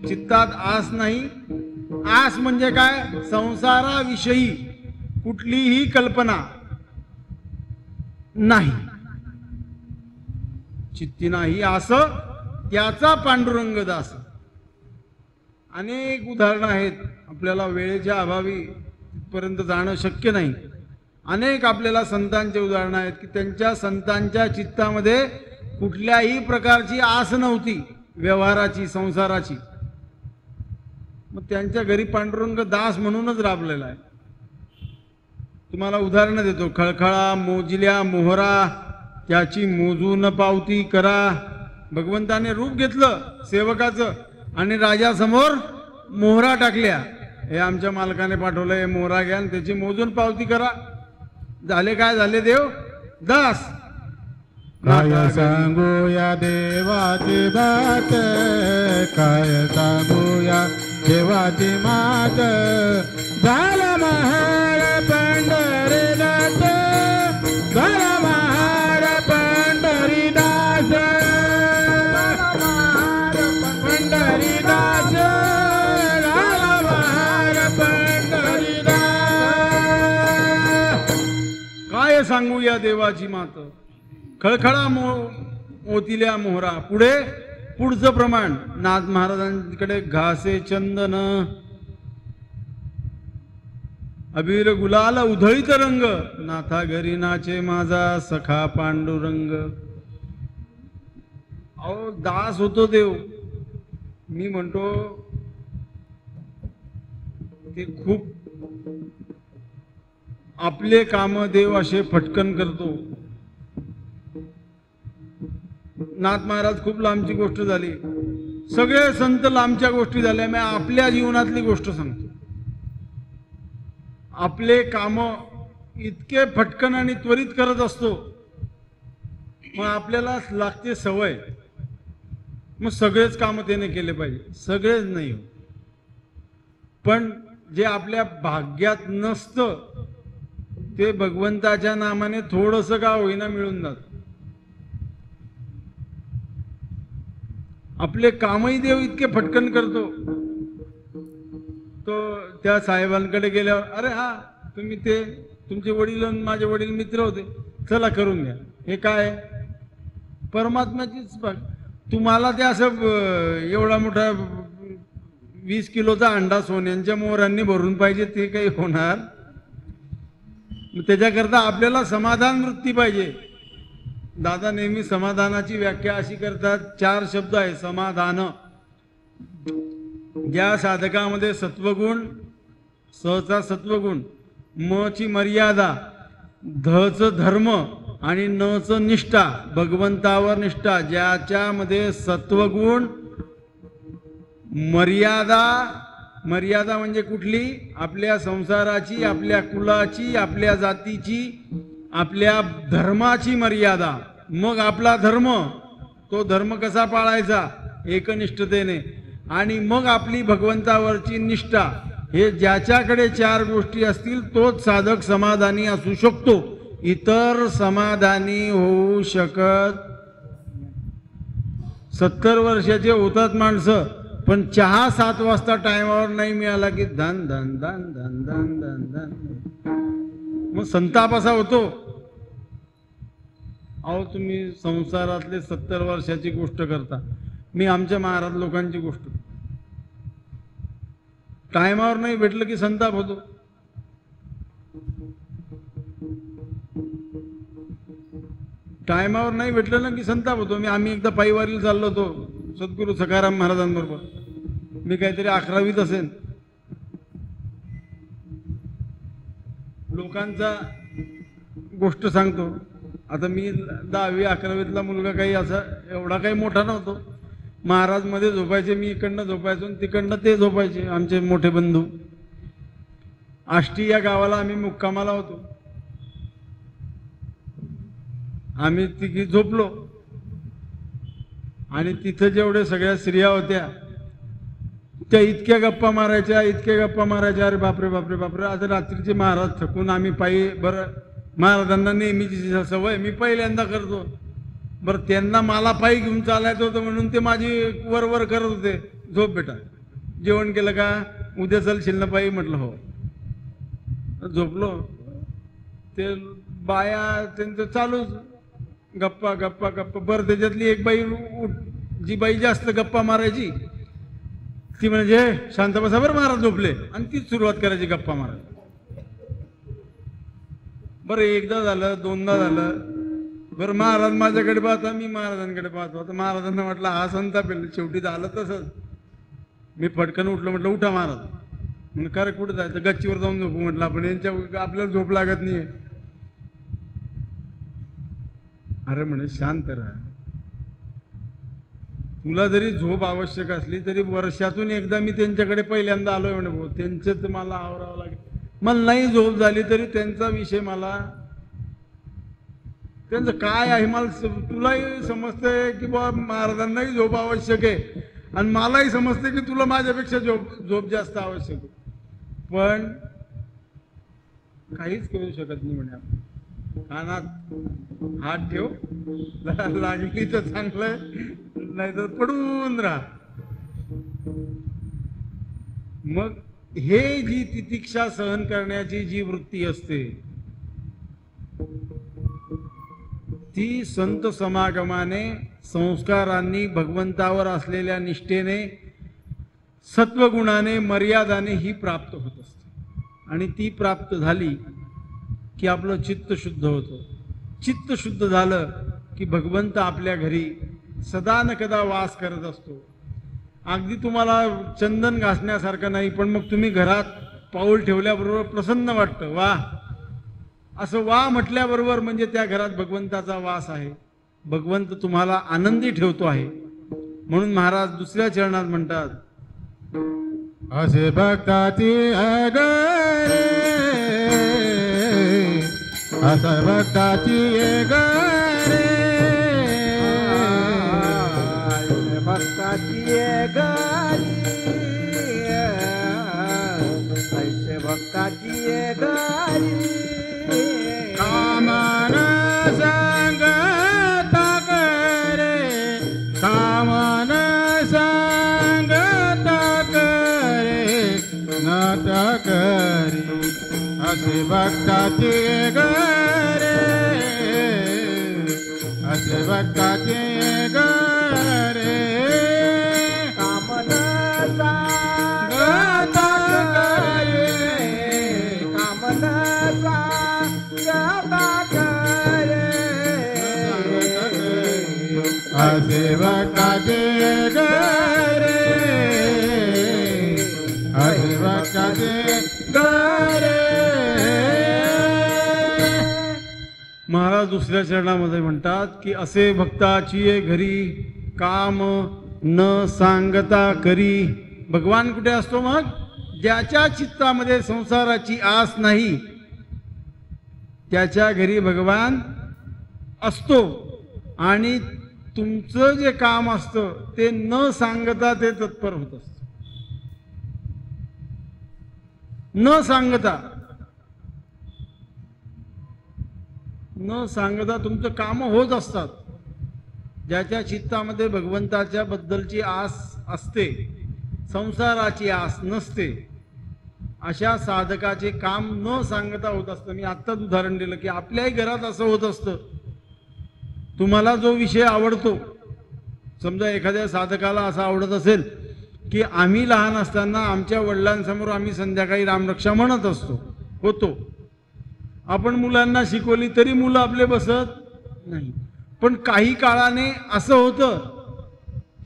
चित्तात आस नाही. आस म्हणजे काय? संसाराविषयी कुठलीही कल्पना नाही. चित्ती नाही आस त्याचा पांडुरंग दास. अनेक उदाहरणं आहेत. आपल्याला वेळेच्या अभावी तिथपर्यंत जाणं शक्य नाही. अनेक आपल्याला संतांचे उदाहरणं आहेत की त्यांच्या संतांच्या चित्तामध्ये कुठल्याही प्रकारची आस नव्हती व्यवहाराची, संसाराची. मग त्यांच्या घरी पांडुरंग दास म्हणूनच राबलेला आहे. तुम्हाला उदाहरणं देतो. खळखळा मोजल्या मोहरा त्याची मोजून पावती करा. भगवंताने रूप घेतलं सेवकाचं आणि राजासमोर मोहरा टाकल्या. हे आमच्या मालकाने पाठवलं, हे मोहरा घ्या आणि त्याची मोजून पावती करा. झाले काय झाले देव दास. काय सांगू या देवाची बात, काय सांगू या देवाची मात. झाला महार पंढरीनाथ, झाला महार पंढरीदास, पंढरीदास, झाला महार पंढरीदास. काय सांगू या देवाची मात, खळखळा मोतिल्या मोहरा. पुढचं प्रमाण नाथ महाराजांकडे घासे चंदन अबीर गुलाल उधळीत रंग, नाथा घरी नाचे माझा सखा पांडुरंग. अहो दास होतो देव. मी म्हणतो ते खूप आपले काम देव असे फटकन करतो. नाथ महाराज खूप लांबची गोष्ट झाली. सगळे संत लांबच्या गोष्टी झाल्या. मी आपल्या जीवनातली गोष्ट सांगतो. आपले काम इतके फटकन आणि त्वरित करत असतो, मग आपल्याला लागते सवय. मग सगळेच काम त्याने केले पाहिजे. सगळेच नाही, पण जे आपल्या भाग्यात नसतं ते भगवंताच्या नामाने थोडंसं का होईना मिळून जात. आपले कामही देव इतके फटकन करतो. तो त्या साहेबांकडे गेल्यावर, अरे हा तुम्ही ते तुमचे वडील आणि माझे वडील मित्र होते, चला करून घ्या. हे काय परमात्म्याचीच भाग. तुम्हाला ते असं एवढा मोठा 20 किलोचा अंडा सोन्यांच्या मोहरांनी भरून पाहिजे ते काही होणार. त्याच्याकरता आपल्याला समाधान वृत्ती पाहिजे. दादा नेहमी समाधानाची व्याख्या अशी करतात, 4 शब्द आहे समाधान. ज्या साधकामध्ये सत्वगुण, सचा सत्वगुण, म ची मर्यादा, ध च धर्म आणि न च निष्ठा, भगवंतावर निष्ठा. ज्याच्यामध्ये सत्वगुण, मर्यादा, मर्यादा म्हणजे कुठली? आपल्या संसाराची, आपल्या कुलाची, आपल्या जातीची, आपल्या धर्माची मर्यादा. मग आपला धर्म, तो धर्म कसा पाळायचा? एकनिष्ठतेने. आणि मग आपली भगवंतावरची निष्ठा. हे ज्याच्याकडे 4 गोष्टी असतील तोच साधक समाधानी असू शकतो. इतर समाधानी होऊ शकत. 70 वर्षाचे होतात माणसं, पण चहा 7 वाजता टायमावर नाही मिळाला की धन धन धन धन धन धन धन, मग संताप असा होतो. अहो तुम्ही संसारातले 70 वर्षाची गोष्ट करता, मी आमच्या महाराज लोकांची गोष्ट. टायमावर नाही भेटलं की संताप होतो. टायमावर नाही भेटलं ना की संताप होतो. आम्ही एकदा पायीवारीला चाललो होतो सद्गुरू सखाराम महाराजांबरोबर. मी काहीतरी 11वीत असेल. लोकांचा गोष्ट सांगतो. आता मी 10वी 11वीतला मुलगा काही असा एवढा काही मोठा नव्हतो. महाराज मध्ये झोपायचे, मी इकडनं झोपायचो आणि तिकडनं ते झोपायचे आमचे मोठे बंधू. आष्टी या गावाला आम्ही मुक्कामाला होतो. आम्ही तिघी झोपलो आणि तिथं जेवढे सगळ्या स्त्रिया होत्या त्या इतक्या गप्पा मारायच्या, इतक्या गप्पा मारायच्या. अरे बापरे बापरे बापरे. आता रात्रीचे महाराज थकून आम्ही पायी. बरं, महाराजांना नेहमीची सवय, मी पहिल्यांदा करतो. बरं, त्यांना मला पायी घेऊन चालायचं होतं म्हणून ते माझी वर करत होते. झोप बेटा, जेवण केलं का, उद्या चलशील ना पायी. म्हटलं हो. झोपलो. ते बाया त्यांचं चालूच गप्पा गप्पा गप्पा. बरं, त्याच्यातली एक बाई जी बाई जास्त गप्पा मारायची ती म्हणजे शांत बसा बरं महाराज झोपले, आणि तीच सुरुवात करायची गप्पा मारायला. बरं, एकदा झालं, दोनदा झालं. बरं, महाराज माझ्याकडे पाहता, मी महाराजांकडे पाहतो. आता महाराजांना म्हटलं हा संताप आहे. शेवटी झालं तसंच. मी फटकन उठलो. म्हटलं उठा महाराज. म्हणून खरं कुठं जायचं, गच्चीवर जाऊन झोपू म्हटलं आपण, आपल्याला झोप लागत नाहीये. अरे म्हणे शांत राहा. तुला जरी झोप आवश्यक असली तरी वर्षातून एकदा मी त्यांच्याकडे पहिल्यांदा आलोय म्हणे भाऊ, त्यांचं मला आवरावं लागेल. मला नाही झोप झाली तरी त्यांचा विषय मला, त्यांचं काय आहे मला, तुलाही समजतंय की बा महाराजांनाही झोप आवश्यक आहे आणि मलाही समजते की तुला माझ्यापेक्षा झोप जास्त आवश्यक आहे. पण काहीच करू शकत नाही म्हणे आपण. कानात हात ठेव, लागली तर चांगलंय, नाही तर पडून राहा. मग हे जी तितिक्षा सहन करण्याची जी वृत्ती असते ती संत समागमाने, संस्कारांनी, भगवंतावर असलेल्या निष्ठेने, सत्वगुणाने, मर्यादाने ही प्राप्त होत असते. आणि ती प्राप्त झाली की आपलं चित्त शुद्ध होतं. चित्त शुद्ध झालं की भगवंत आपल्या घरी सदा न कदा वास करत असतो. अगदी तुम्हाला चंदन घासण्यासारखं नाही, पण मग तुम्ही घरात पाऊल ठेवल्याबरोबर प्रसन्न वाटतं. वा, असं वा म्हटल्याबरोबर म्हणजे त्या घरात भगवंताचा वास आहे. भगवंत तुम्हाला आनंदी ठेवतो आहे. म्हणून महाराज दुसऱ्या चरणात म्हणतात, असे भक्ताची अगरे, असं भक्ताची गरे, भक्ताची गरी, ऐसे भक्ताची गरी. कामन संगता करे, कामन संगता करे, नता करी, असे भक्ताची गरे, असे भक्ताची गरे. कामन संगता करे, कामन संगता करे, असे भक्ताची गरे, असे भक्ताची गरे. महाराज दुसऱ्या चरणामध्ये म्हणतात की असे भक्ताची घरी काम न सांगता करी. भगवान कुठे असतो मग? ज्याच्या चित्तामध्ये संसाराची आस नाही त्याच्या घरी भगवान असतो. आणि तुमचं जे काम असतं ते न सांगता ते तत्पर होत असतं. न सांगता, न सांगता तुमचं काम होत असतात. ज्याच्या चित्तामध्ये भगवंताच्या बद्दलची आस असते, संसाराची आस नसते, अशा साधकाचे काम न सांगता होत असतं. मी आत्ताच उदाहरण दिलं की आपल्याही घरात असं होत असतं. तुम्हाला जो विषय आवडतो, समजा एखाद्या साधकाला असा आवडत असेल की आम्ही लहान असताना आमच्या वडिलांसमोर आम्ही संध्याकाळी रामरक्षा म्हणत होतो. आपण मुलांना शिकवली तरी मुलं आपले बसत नाही. पण काही काळाने असं होतं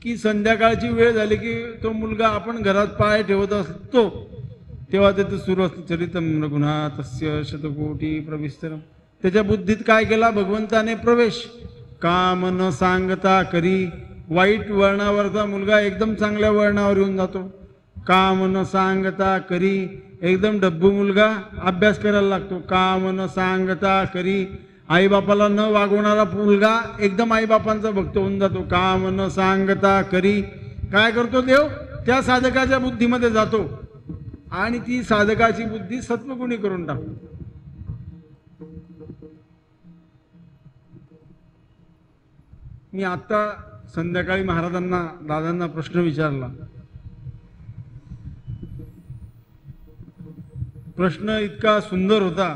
की संध्याकाळची वेळ झाली की तो मुलगा आपण घरात पाय ठेवत असतो तेव्हा त्याचं सुरू असतं चरितम रघुनाथस्य शतकोटी प्रविस्तरम. त्याच्या बुद्धीत काय केला भगवंताने प्रवेश. काम न सांगता करी. वाईट वर्णावरचा मुलगा एकदम चांगल्या वर्णावर येऊन जातो. काम न सांगता करी. एकदम डब्बू मुलगा अभ्यास करायला लागतो. काम न सांगता करी. आईबापाला न वागवणारा मुलगा एकदम आईबापांचा भक्त होऊन जातो. काम न सांगता करी. काय करतो देव? त्या साधकाच्या बुद्धीमध्ये जातो आणि ती साधकाची बुद्धी सत्वगुणी करून टाकतो. मी आता संध्याकाळी महाराजांना दादांना प्रश्न विचारला. प्रश्न इतका सुंदर होता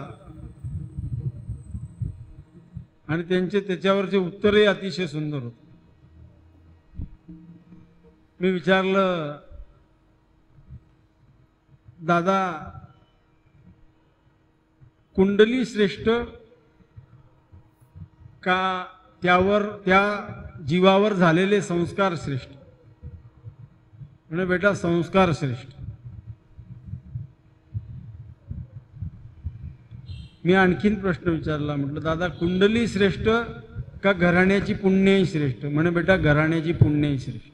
आणि त्यांचे त्याच्यावरचे उत्तरही अतिशय सुंदर होते. मी विचारलं, दादा कुंडली श्रेष्ठ का त्यावर त्या जीवावर झालेले संस्कार श्रेष्ठ? म्हणजे बेटा संस्कार श्रेष्ठ. मी आणखीन प्रश्न विचारला. म्हटलं दादा कुंडली श्रेष्ठ का घराण्याची पुण्यही श्रेष्ठ? म्हणे बेटा घराण्याची पुण्यही श्रेष्ठ.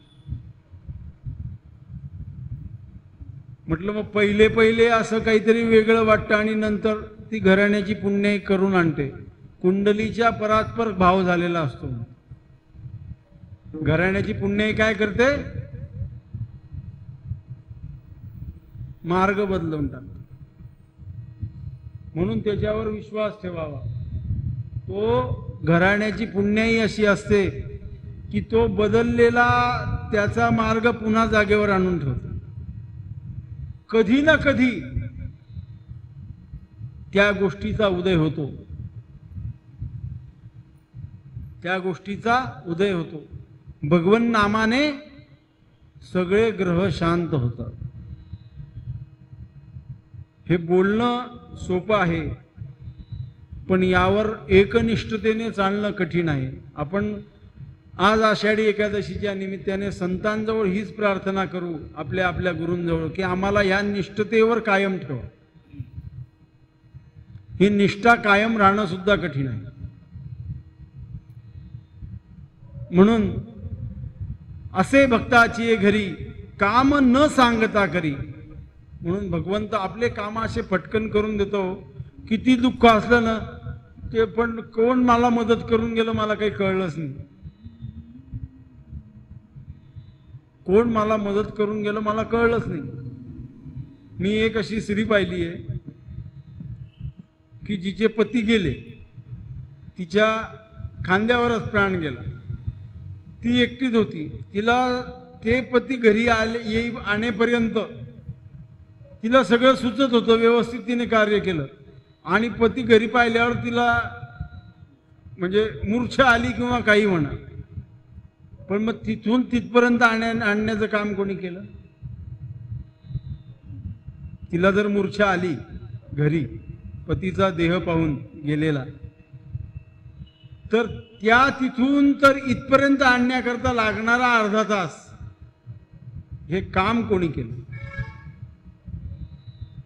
म्हटलं मग पहिले पहिले असं काहीतरी वेगळं वाटतं आणि नंतर ती घराण्याची पुण्यही करून आणते. कुंडलीच्या परात्पर भाव झालेला असतो. घराण्याची पुण्यही काय करते? मार्ग बदलून टाकते. म्हणून त्याच्यावर विश्वास ठेवावा. तो घराण्याची पुण्याई अशी असते की तो बदललेला त्याचा मार्ग पुन्हा जागेवर आणून ठेवतो. कधी ना कधी त्या गोष्टीचा उदय होतो. त्या गोष्टीचा उदय होतो. भगवन नामाने सगळे ग्रह शांत होतात. हे बोलणं सोपं आहे पण यावर एकनिष्ठतेने चालणं कठीण आहे. आपण आज आषाढी एकादशीच्या निमित्ताने संतांजवळ हीच प्रार्थना करू, आपल्या आपल्या गुरूंजवळ, की आम्हाला या निष्ठतेवर कायम ठेवा. ही निष्ठा कायम राहणं सुद्धा कठीण आहे. म्हणून असे भक्ताची घरी काम न सांगता करी. म्हणून भगवंत आपले काम असे पटकन करून देतो. किती दुःख असलं ना ते पण कोण मला मदत करून गेलं मला काही कळलंच नाही. कोण मला मदत करून गेलं मला कळलंच नाही. मी एक अशी स्त्री पाहिली आहे की जिचे पती गेले, तिच्या खांद्यावरच प्राण गेला. ती एकटीच होती. तिला ते पती घरी आले आणेपर्यंत तिला सगळं सुचत होतं. व्यवस्थित तिने कार्य केलं आणि पती घरी पाहिल्यावर तिला म्हणजे मूर्छा आली किंवा काही म्हणा. पण मग तिथून तिथपर्यंत आणण्याचं काम कोणी केलं? तिला जर मूर्छा आली घरी पतीचा देह पाहून गेलेला, तर त्या तिथून तर इथपर्यंत आणण्याकरता लागणारा अर्धा तास हे काम कोणी केलं?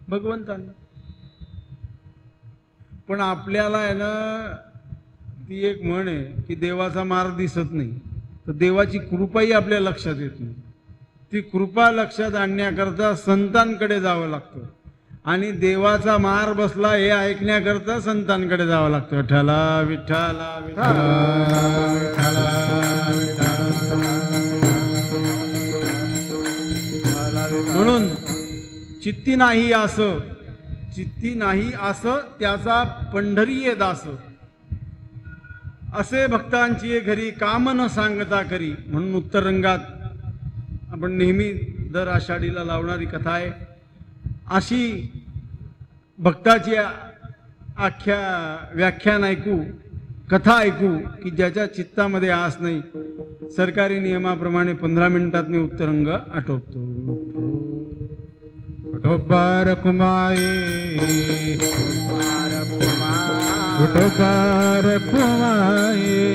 भगवंताने. पण आपल्याला आहे ना ती एक म्हण आहे की देवाचा मार्ग दिसत नाही, तर देवाची कृपाही आपल्या लक्षात येत नाही. ती कृपा लक्षात आणण्याकरता संतांकडे जावं लागतं आणि देवाचा मार बसला हे ऐकण्याकरता संतांकडे जावं लागतं. विठ्ठला विठ्ठला विठ्ठला. म्हणून चित्ती नाही असं, चित्ती नाही असं त्याचा पंढरीये दास. असे भक्तांची घरी काम न सांगता करी. म्हणून उत्तर रंगात आपण नेहमी दर आषाढीला लावणारी कथा आहे. अशी भक्ताची व्याख्यान ऐकू, कथा ऐकू की ज्याच्या चित्तामध्ये आस नाही. सरकारी नियमाप्रमाणे 15 मिनिटात मी उत्तरंग आटोपतो. विठोबार कुमाये विठोबार कुमाये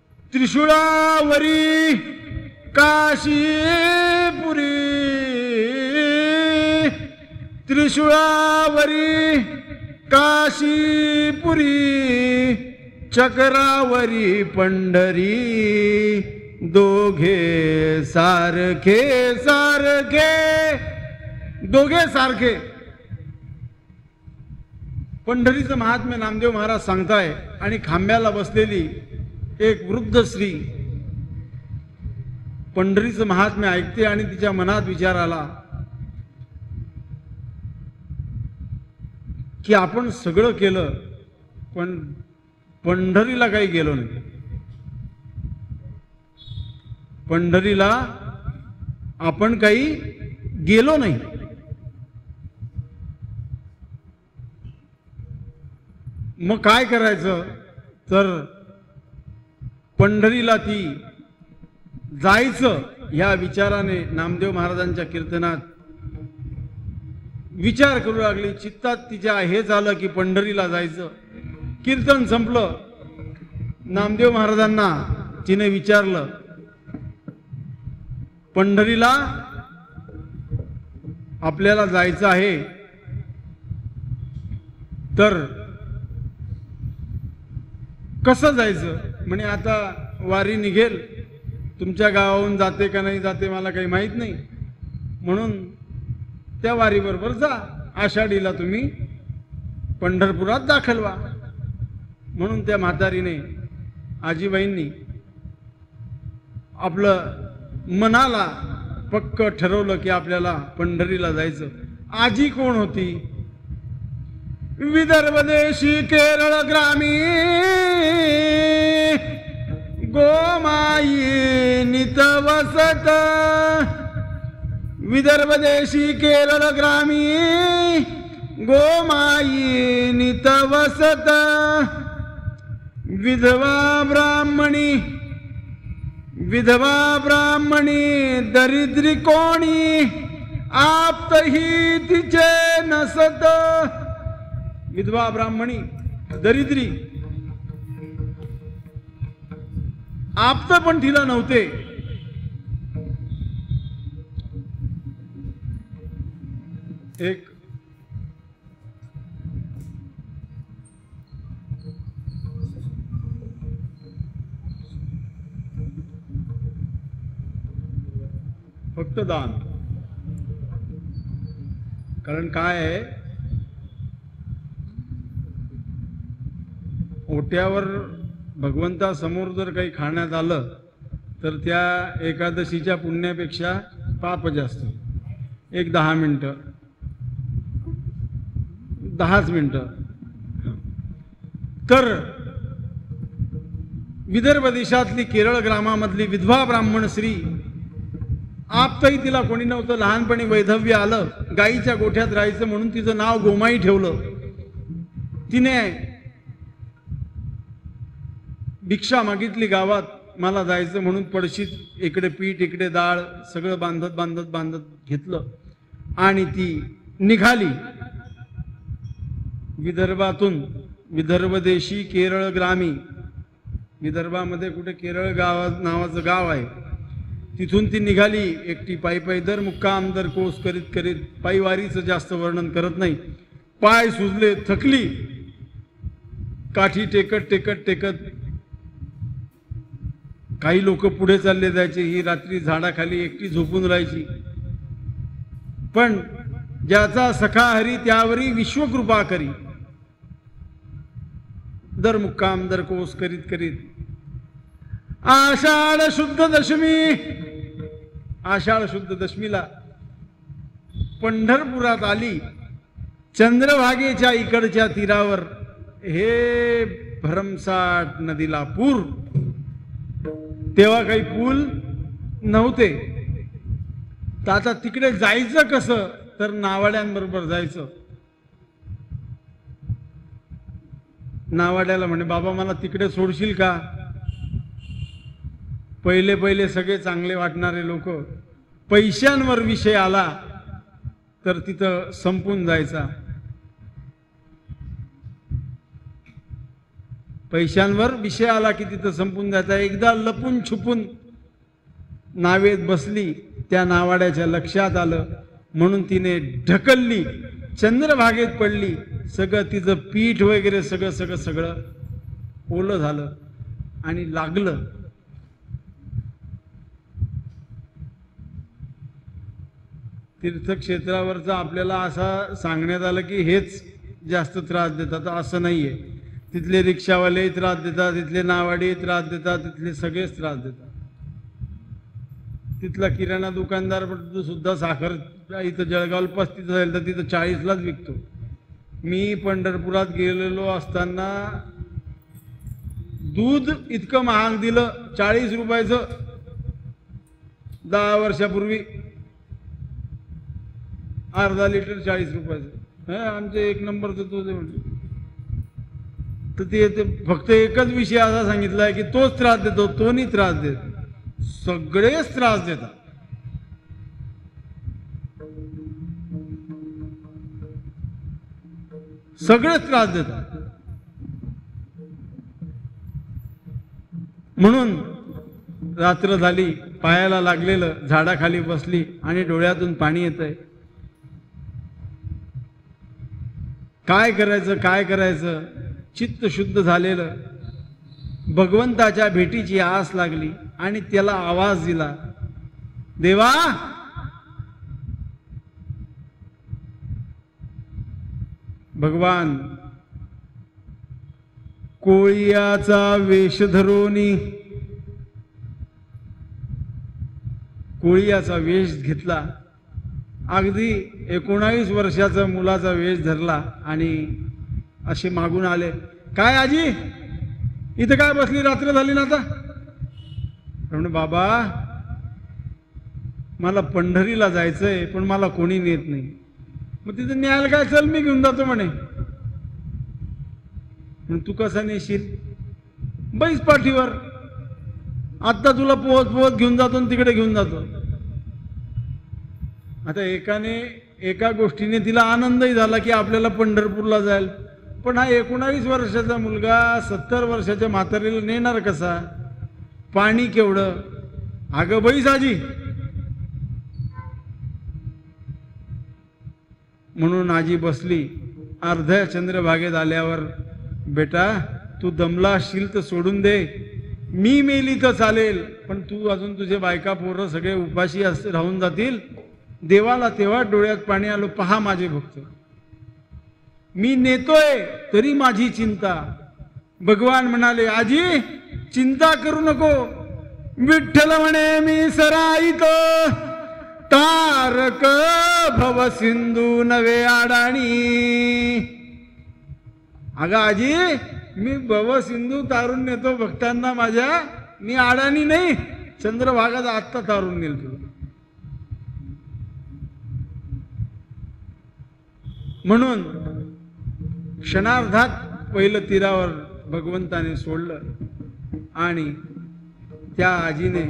त्रिशूळावरी काशीपुरी, त्रिशूळावरी काशीपुरी, चक्रावरी पंढरी, दोघे सारखे सारखे, दोघे सारखे. पंढरीचं महात्म्य नामदेव महाराज सांगताय. आणि खांब्याला बसलेली एक वृद्ध स्त्री पंढरीचं महात्म्य ऐकते आणि तिच्या मनात विचार आला की आपण सगळं केलं पण पंढरीला काही गेलो नाही. पंढरीला आपण काही गेलो नाही. मग काय करायचं तर पंढरीला ती जायचं ह्या विचाराने नामदेव महाराजांच्या कीर्तनात विचार करू लागली. चित्तात तिच्या हे झालं की पंढरीला जायचं. कीर्तन संपलं. नामदेव महाराजांना तिने विचारलं, पंढरीला आपल्याला जायचं आहे तर कसं जायचं? म्हणे आता वारी निघेल, तुमच्या गावाहून जाते का नाही जाते मला काही माहीत नाही, म्हणून त्या वारीबरोबर जा. आषाढीला तुम्ही पंढरपुरात दाखल व्हा. म्हणून त्या म्हातारीने आजीबाईंनी आपलं मनाला पक्क ठरवलं की आपल्याला पंढरीला जायचं. आजी कोण होती? विदर्भ देशी केरळ ग्रामी, गोमाई नितवसत. विदर्भ देशी केरळ ग्रामी, गोमाई नितवसत. विधवा ब्राह्मणी, विधवा ब्राह्मणी दरिद्री कोणी, आप्तही तिचे नसत. विधवा ब्राह्मणी दरिद्री, आप्त पण तिला नव्हते. एक फक्त दान. कारण काय आहे, ओट्यावर भगवंतासमोर जर काही खाण्यात आलं तर त्या एकादशीच्या पुण्यापेक्षा पाप जास्त. एक 10 मिनिटं, 10च मिनिटं. तर विदर्भ देशातली केरळ ग्रामामधली विधवा ब्राह्मण स्त्री, आपतही तिला कोणी नव्हतं. लहानपणी वैधव्य आलं, गाईच्या गोठ्यात राहायचं म्हणून तिचं नाव गोमाई ठेवलं. तिने भिक्षा मागितली गावात, मला जायचं म्हणून. पडशीत इकडे पीठ इकडे डाळ सगळं बांधत बांधत बांधत घेतलं आणि ती निघाली विदर्भातून. विदर्भ देशी केरळ ग्रामी, विदर्भामध्ये कुठे केरळ नावाचं गाव आहे, तिथून ती निघाली एकटी पायी पायी. दर मुक्काम दर कोस करीत करीत, पायी वारीचं जास्त वर्णन करत नाही. पाय सुजले, थकली, काठी टेकत टेकत टेकत काही लोक पुढे चालले जायचे, ही रात्री झाडाखाली एकटी झोपून राहायची. पण ज्याचा सखा हरी त्यावरी विश्वकृपा करी. दर मुक्काम दर कोस करीत करीत आषाढ शुद्ध दशमी, आषाढ शुद्ध दशमीला पंढरपुरात आली. चंद्रभागेच्या इकडच्या तीरावर हे भरमसाठ नदीला पूर. तेव्हा काही पूल नव्हते. तर आता तिकडे जायचं कसं, तर नावाड्यांबरोबर जायचं. नावाड्याला म्हणे, बाबा मला तिकडे सोडशील का? पहिले पहिले सगळे चांगले वाटणारे लोक, पैशांवर विषय आला तर तिथं संपून जायचा. पैशांवर विषय आला की तिथं संपून जायचा. एकदा लपून छुपून नावेत बसली, त्या नावाड्याच्या लक्षात आलं म्हणून तिने ढकलली, चंद्रभागेत पडली. सगळं तिचं पीठ वगैरे सगळं ओलं झालं आणि लागलं. तीर्थक्षेत्रावरचा आपल्याला असा सांगण्यात आलं की हेच जास्त त्रास देतात, असं नाहीये. तिथले रिक्षावाले त्रास देतात, तिथले नावाडी त्रास देतात, तिथले सगळेच त्रास देतात. तिथला किराणा दुकानदार सुद्धा साखर इथं जळगावला 35 जाईल तर तिथं 40लाच विकतो. मी पंढरपुरात गेलेलो असताना दूध इतकं महाग दिलं, 40 रुपयाचं 10 वर्षापूर्वी. अर्धा लिटर 40 रुपयाचं. आमचे 1 नंबरचं दूध आहे म्हणजे. तर ते फक्त एकच विषय असा सांगितला आहे की तोच त्रास देतो, तो नाही त्रास देत, सगळेच त्रास देतात. सगळेच त्रास देतात. म्हणून रात्र झाली, पायाला लागलेलं, झाडाखाली बसली आणि डोळ्यातून पाणी येतंय. काय करायचं चित्त शुद्ध झालेलं. भगवंताच्या भेटीची आस लागली आणि त्याला आवाज दिला, देवा भगवान कोळियाचा वेश धरोनी, कोळियाचा वेश घेतला. अगदी 19 वर्षाचा मुलाचा वेश धरला आणि असे मागून आले. काय आजी इथं काय बसली, रात्र झाली ना आता? म्हणे बाबा मला पंढरीला जायचंय पण मला कोणी नेत नाही. मग तिथं न्यायला काय, चल मी घेऊन जातो म्हणे. तू कसा नेशील? बैस पाठीवर, आता तुला पोहत घेऊन जातो आणि तिकडे घेऊन जातो. आता एका गोष्टीने तिला आनंदही झाला की आपल्याला पंढरपूरला जाईल. पण हा 19 वर्षाचा मुलगा 70 वर्षाच्या म्हातारीला नेणार कसा? पाणी केवढं? अगं बैस आजी. म्हणून आजी बसली. अर्ध्या चंद्रभागेत आल्यावर, बेटा तू दमला असशील तर सोडून दे, मी मेली तर चालेल, पण तू अजून तुझे बायका पोरं सगळे उपाशी राहून जातील. देवाला तेव्हा डोळ्यात पाणी आलं, पहा माझे भक्त, मी नेतोय तरी माझी चिंता. भगवान म्हणाले, आजी चिंता करू नको. विठ्ठल म्हणे, मी सराईत तारक भव सिंधू नवे आडाणी. अगं आजी मी भव सिंधू तारून नेतो भक्तांना माझ्या, मी आडाणी नाही. चंद्रभागात आत्ता तारून नेल तुला. म्हणून क्षणार्धात पहिलं तीरावर भगवंताने सोडलं आणि त्या आजीने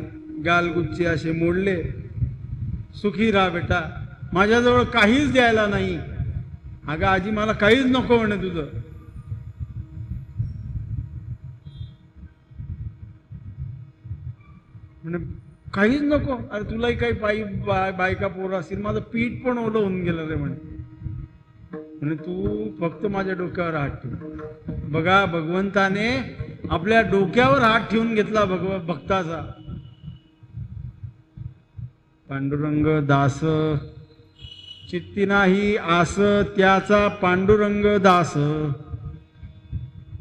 गालगुच्चे असे मोडले. सुखी राहा बेटा, माझ्याजवळ काहीच द्यायला नाही. अगं आजी मला काहीच नको म्हणे तुझं. म्हणे काहीच नको? अरे तुलाही काही बायका पोरं असतील, माझं पीठ पण ओलं होऊन गेलं रे म्हणे. म्हणे तू फक्त माझ्या डोक्यावर हात ठेव. बघा भगवंताने आपल्या डोक्यावर हात ठेवून घेतला भक्ताचा. पांडुरंग दास चित्ती नाही आस, त्याचा पांडुरंग दास.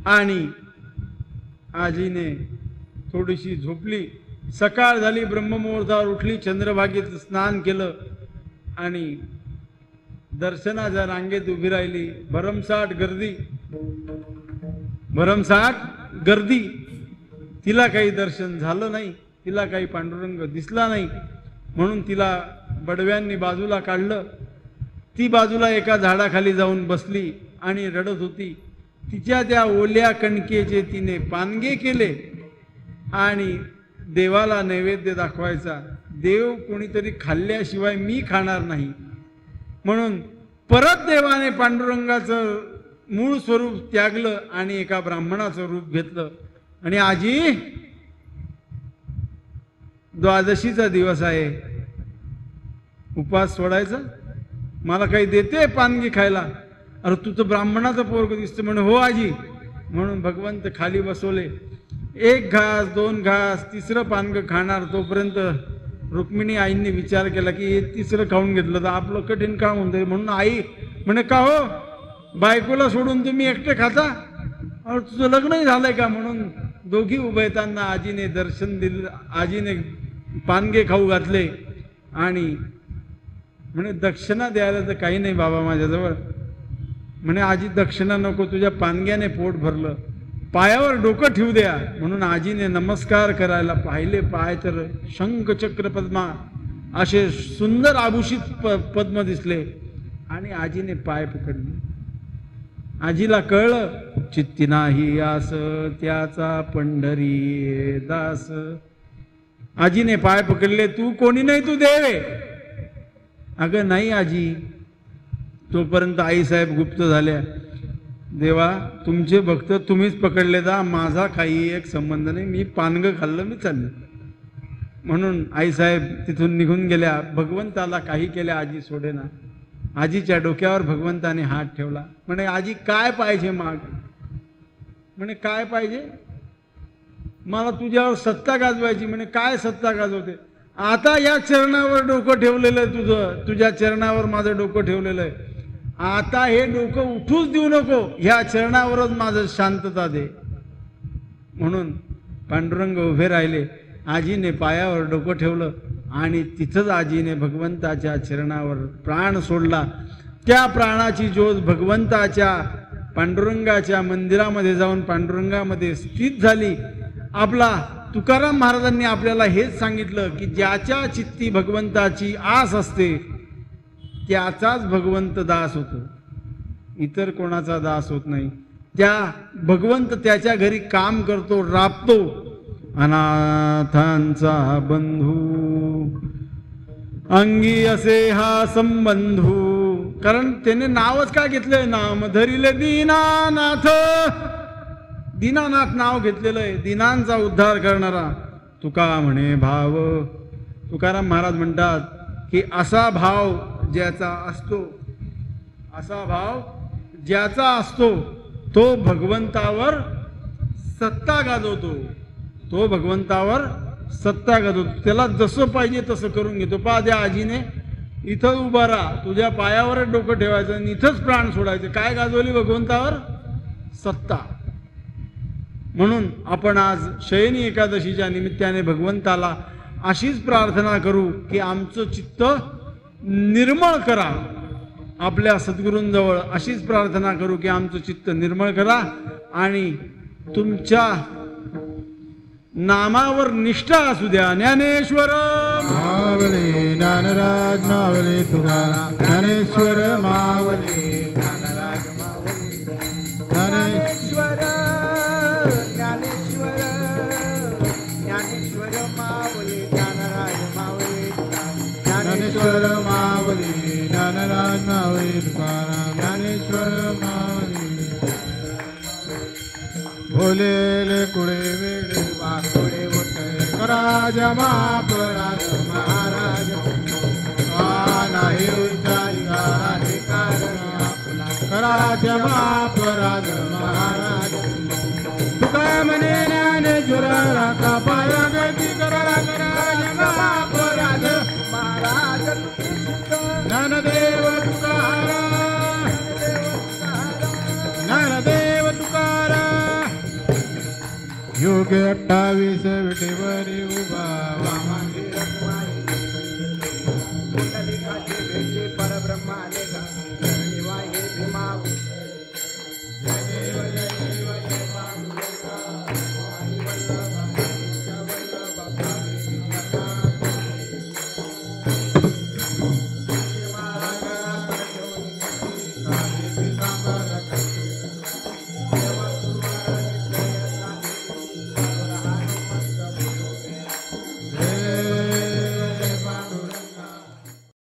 आणि आजीने थोडीशी झोपली. सकाळ झाली, ब्रह्ममुहूर्तावर उठली, चंद्रभागेत स्नान केलं आणि दर्शनाच्या रांगेत उभी राहिली. भरमसाठ गर्दी. तिला काही दर्शन झालं नाही, तिला काही पांडुरंग दिसला नाही. म्हणून तिला बडव्यांनी बाजूला काढलं. ती बाजूला एका झाडाखाली जाऊन बसली आणि रडत होती. तिच्या त्या ओल्या कणकेचे तिने पानगे केले आणि देवाला नैवेद्य दाखवायचा. देव कोणीतरी खाल्ल्याशिवाय मी खाणार नाही. म्हणून परत देवाने पांडुरंगाचं मूळ स्वरूप त्यागलं आणि एका ब्राह्मणाचं रूप घेतलं. आणि आजी, द्वादशीचा दिवस आहे, उपवास सोडायचा, मला काही देते पानगी खायला? अरे तू तर ब्राह्मणाचं पोरग दिसतं. म्हणे हो आजी. म्हणून भगवंत खाली बसवले. 1 घास 2 घास, तिसरं पानगं खाणार. तोपर्यंत रुक्मिणी आईंनी विचार केला की हे तिसरं खाऊन घेतलं तर आपलं कठीण काम होतं. म्हणून आई म्हणे का हो, बायकोला सोडून तुम्ही एकटे खाता? अरे तुझं लग्नही झालंय का? म्हणून दोघी उभे येताना आजीने दर्शन दिलं. आजीने पानगे खाऊ घातले आणि म्हणे दक्षिणा द्यायला तर काही नाही बाबा माझ्याजवळ. म्हणे आजी दक्षिणा नको, तुझ्या पानग्याने पोट भरलं, पायावर डोकं ठेवू द्या. म्हणून आजीने नमस्कार करायला पाहिले. पाय तर शंख चक्र पद्मा असे सुंदर आभूषित पद्म दिसले आणि आजीने पाय पकडले. आजीला कळलं चित्ती नाही आस त्याचा पंढरी दास. आजीने पाय पकडले. तू कोणी नाही, तू देव आहे. अगं नाही आजी. तोपर्यंत आईसाहेब गुप्त झाल्या. देवा, तुमचे भक्त तुम्हीच पकडले जा, माझा काही एक संबंध नाही, मी पानगं खाल्लं, मी चाललो. म्हणून आईसाहेब तिथून निघून गेल्या. भगवंताला काही केल्या आजी सोडेना. आजीच्या डोक्यावर भगवंताने हात ठेवला. म्हणे आजी काय पाहिजे माग? म्हणे काय पाहिजे? मला तुझ्यावर सत्ता गाजवायची. म्हणे काय सत्ता गाजवते? आता या चरणावर डोकं ठेवलेलं आहे तुझं, तुझ्या चरणावर माझं डोकं ठेवलेलं आहे. आता हे डोकं उठूच देऊ नको, ह्या चरणावरच माझं शांतता दे. म्हणून पांडुरंग उभे राहिले. आजीने पायावर डोकं ठेवलं आणि तिथंच आजीने भगवंताच्या चरणावर प्राण सोडला. त्या प्राणाची ज्योत भगवंताच्या पांडुरंगाच्या मंदिरामध्ये जाऊन पांडुरंगामध्ये स्थित झाली. आपला तुकाराम महाराजांनी आपल्याला हेच सांगितलं की ज्याच्या चित्ती भगवंताची आस असते त्याचाच भगवंत दास होतो, इतर कोणाचा दास होत नाही. त्या भगवंत त्याच्या घरी काम करतो, राबतो. अनाथांचा बंधू अंगी असे हा संबंधू. कारण त्याने नावच काय घेतलंय? नाम धरिले दीनानाथ. दीनानाथ नाव घेतलेलं आहे, दीनांचा उद्धार करणारा. तुका म्हणे भाव. तुकाराम महाराज म्हणतात की असा भाव ज्याचा असतो, असा भाव ज्याचा असतो तो भगवंतावर सत्ता गाजवतो, तो भगवंतावर सत्ता गाजवतो. त्याला जसं पाहिजे तसं करून घेतो. पहा त्या आजीने इथं उभा राहा, तुझ्या पायावरच डोकं ठेवायचं आणि इथंच प्राण सोडायचं. काय गाजवली भगवंतावर? सत्ता. म्हणून आपण आज शयनी एकादशीच्या निमित्ताने भगवंताला अशीच प्रार्थना करू की आमचं चित्त निर्मळ करा. आपल्या सद्गुरूंजवळ अशीच प्रार्थना करू की आमचं चित्त निर्मळ करा आणि तुमच्या नामावर निष्ठा असू द्या. ज्ञानेश्वर मावले ज्ञानराज मावले तुकाराम. ज्ञानेश्वर मावले ज्ञानराज मावले ज्ञानेश्वर ज्ञानेश्वर ज्ञानेश्वर मावले ज्ञानराज मावले ज्ञानेश्वर मावले ज्ञानराज मावले तुकाराम. ज्ञानेश्वर मावले भोलेले कुळे वेळे वाकुळे होते कराज महापराज महाराज. नाही उच्चारिकाराने कारण आपला कराज महापराज महाराज. तुका म्हणे ज्ञानेश्वर राखा पाया गती करा कराज महापराज महाराज. ज्ञानदेव तुकाराम ज्ञानदेव तुकाराम. योग्य 28 विटेवरी उभा वामांगी परब्रह्माने का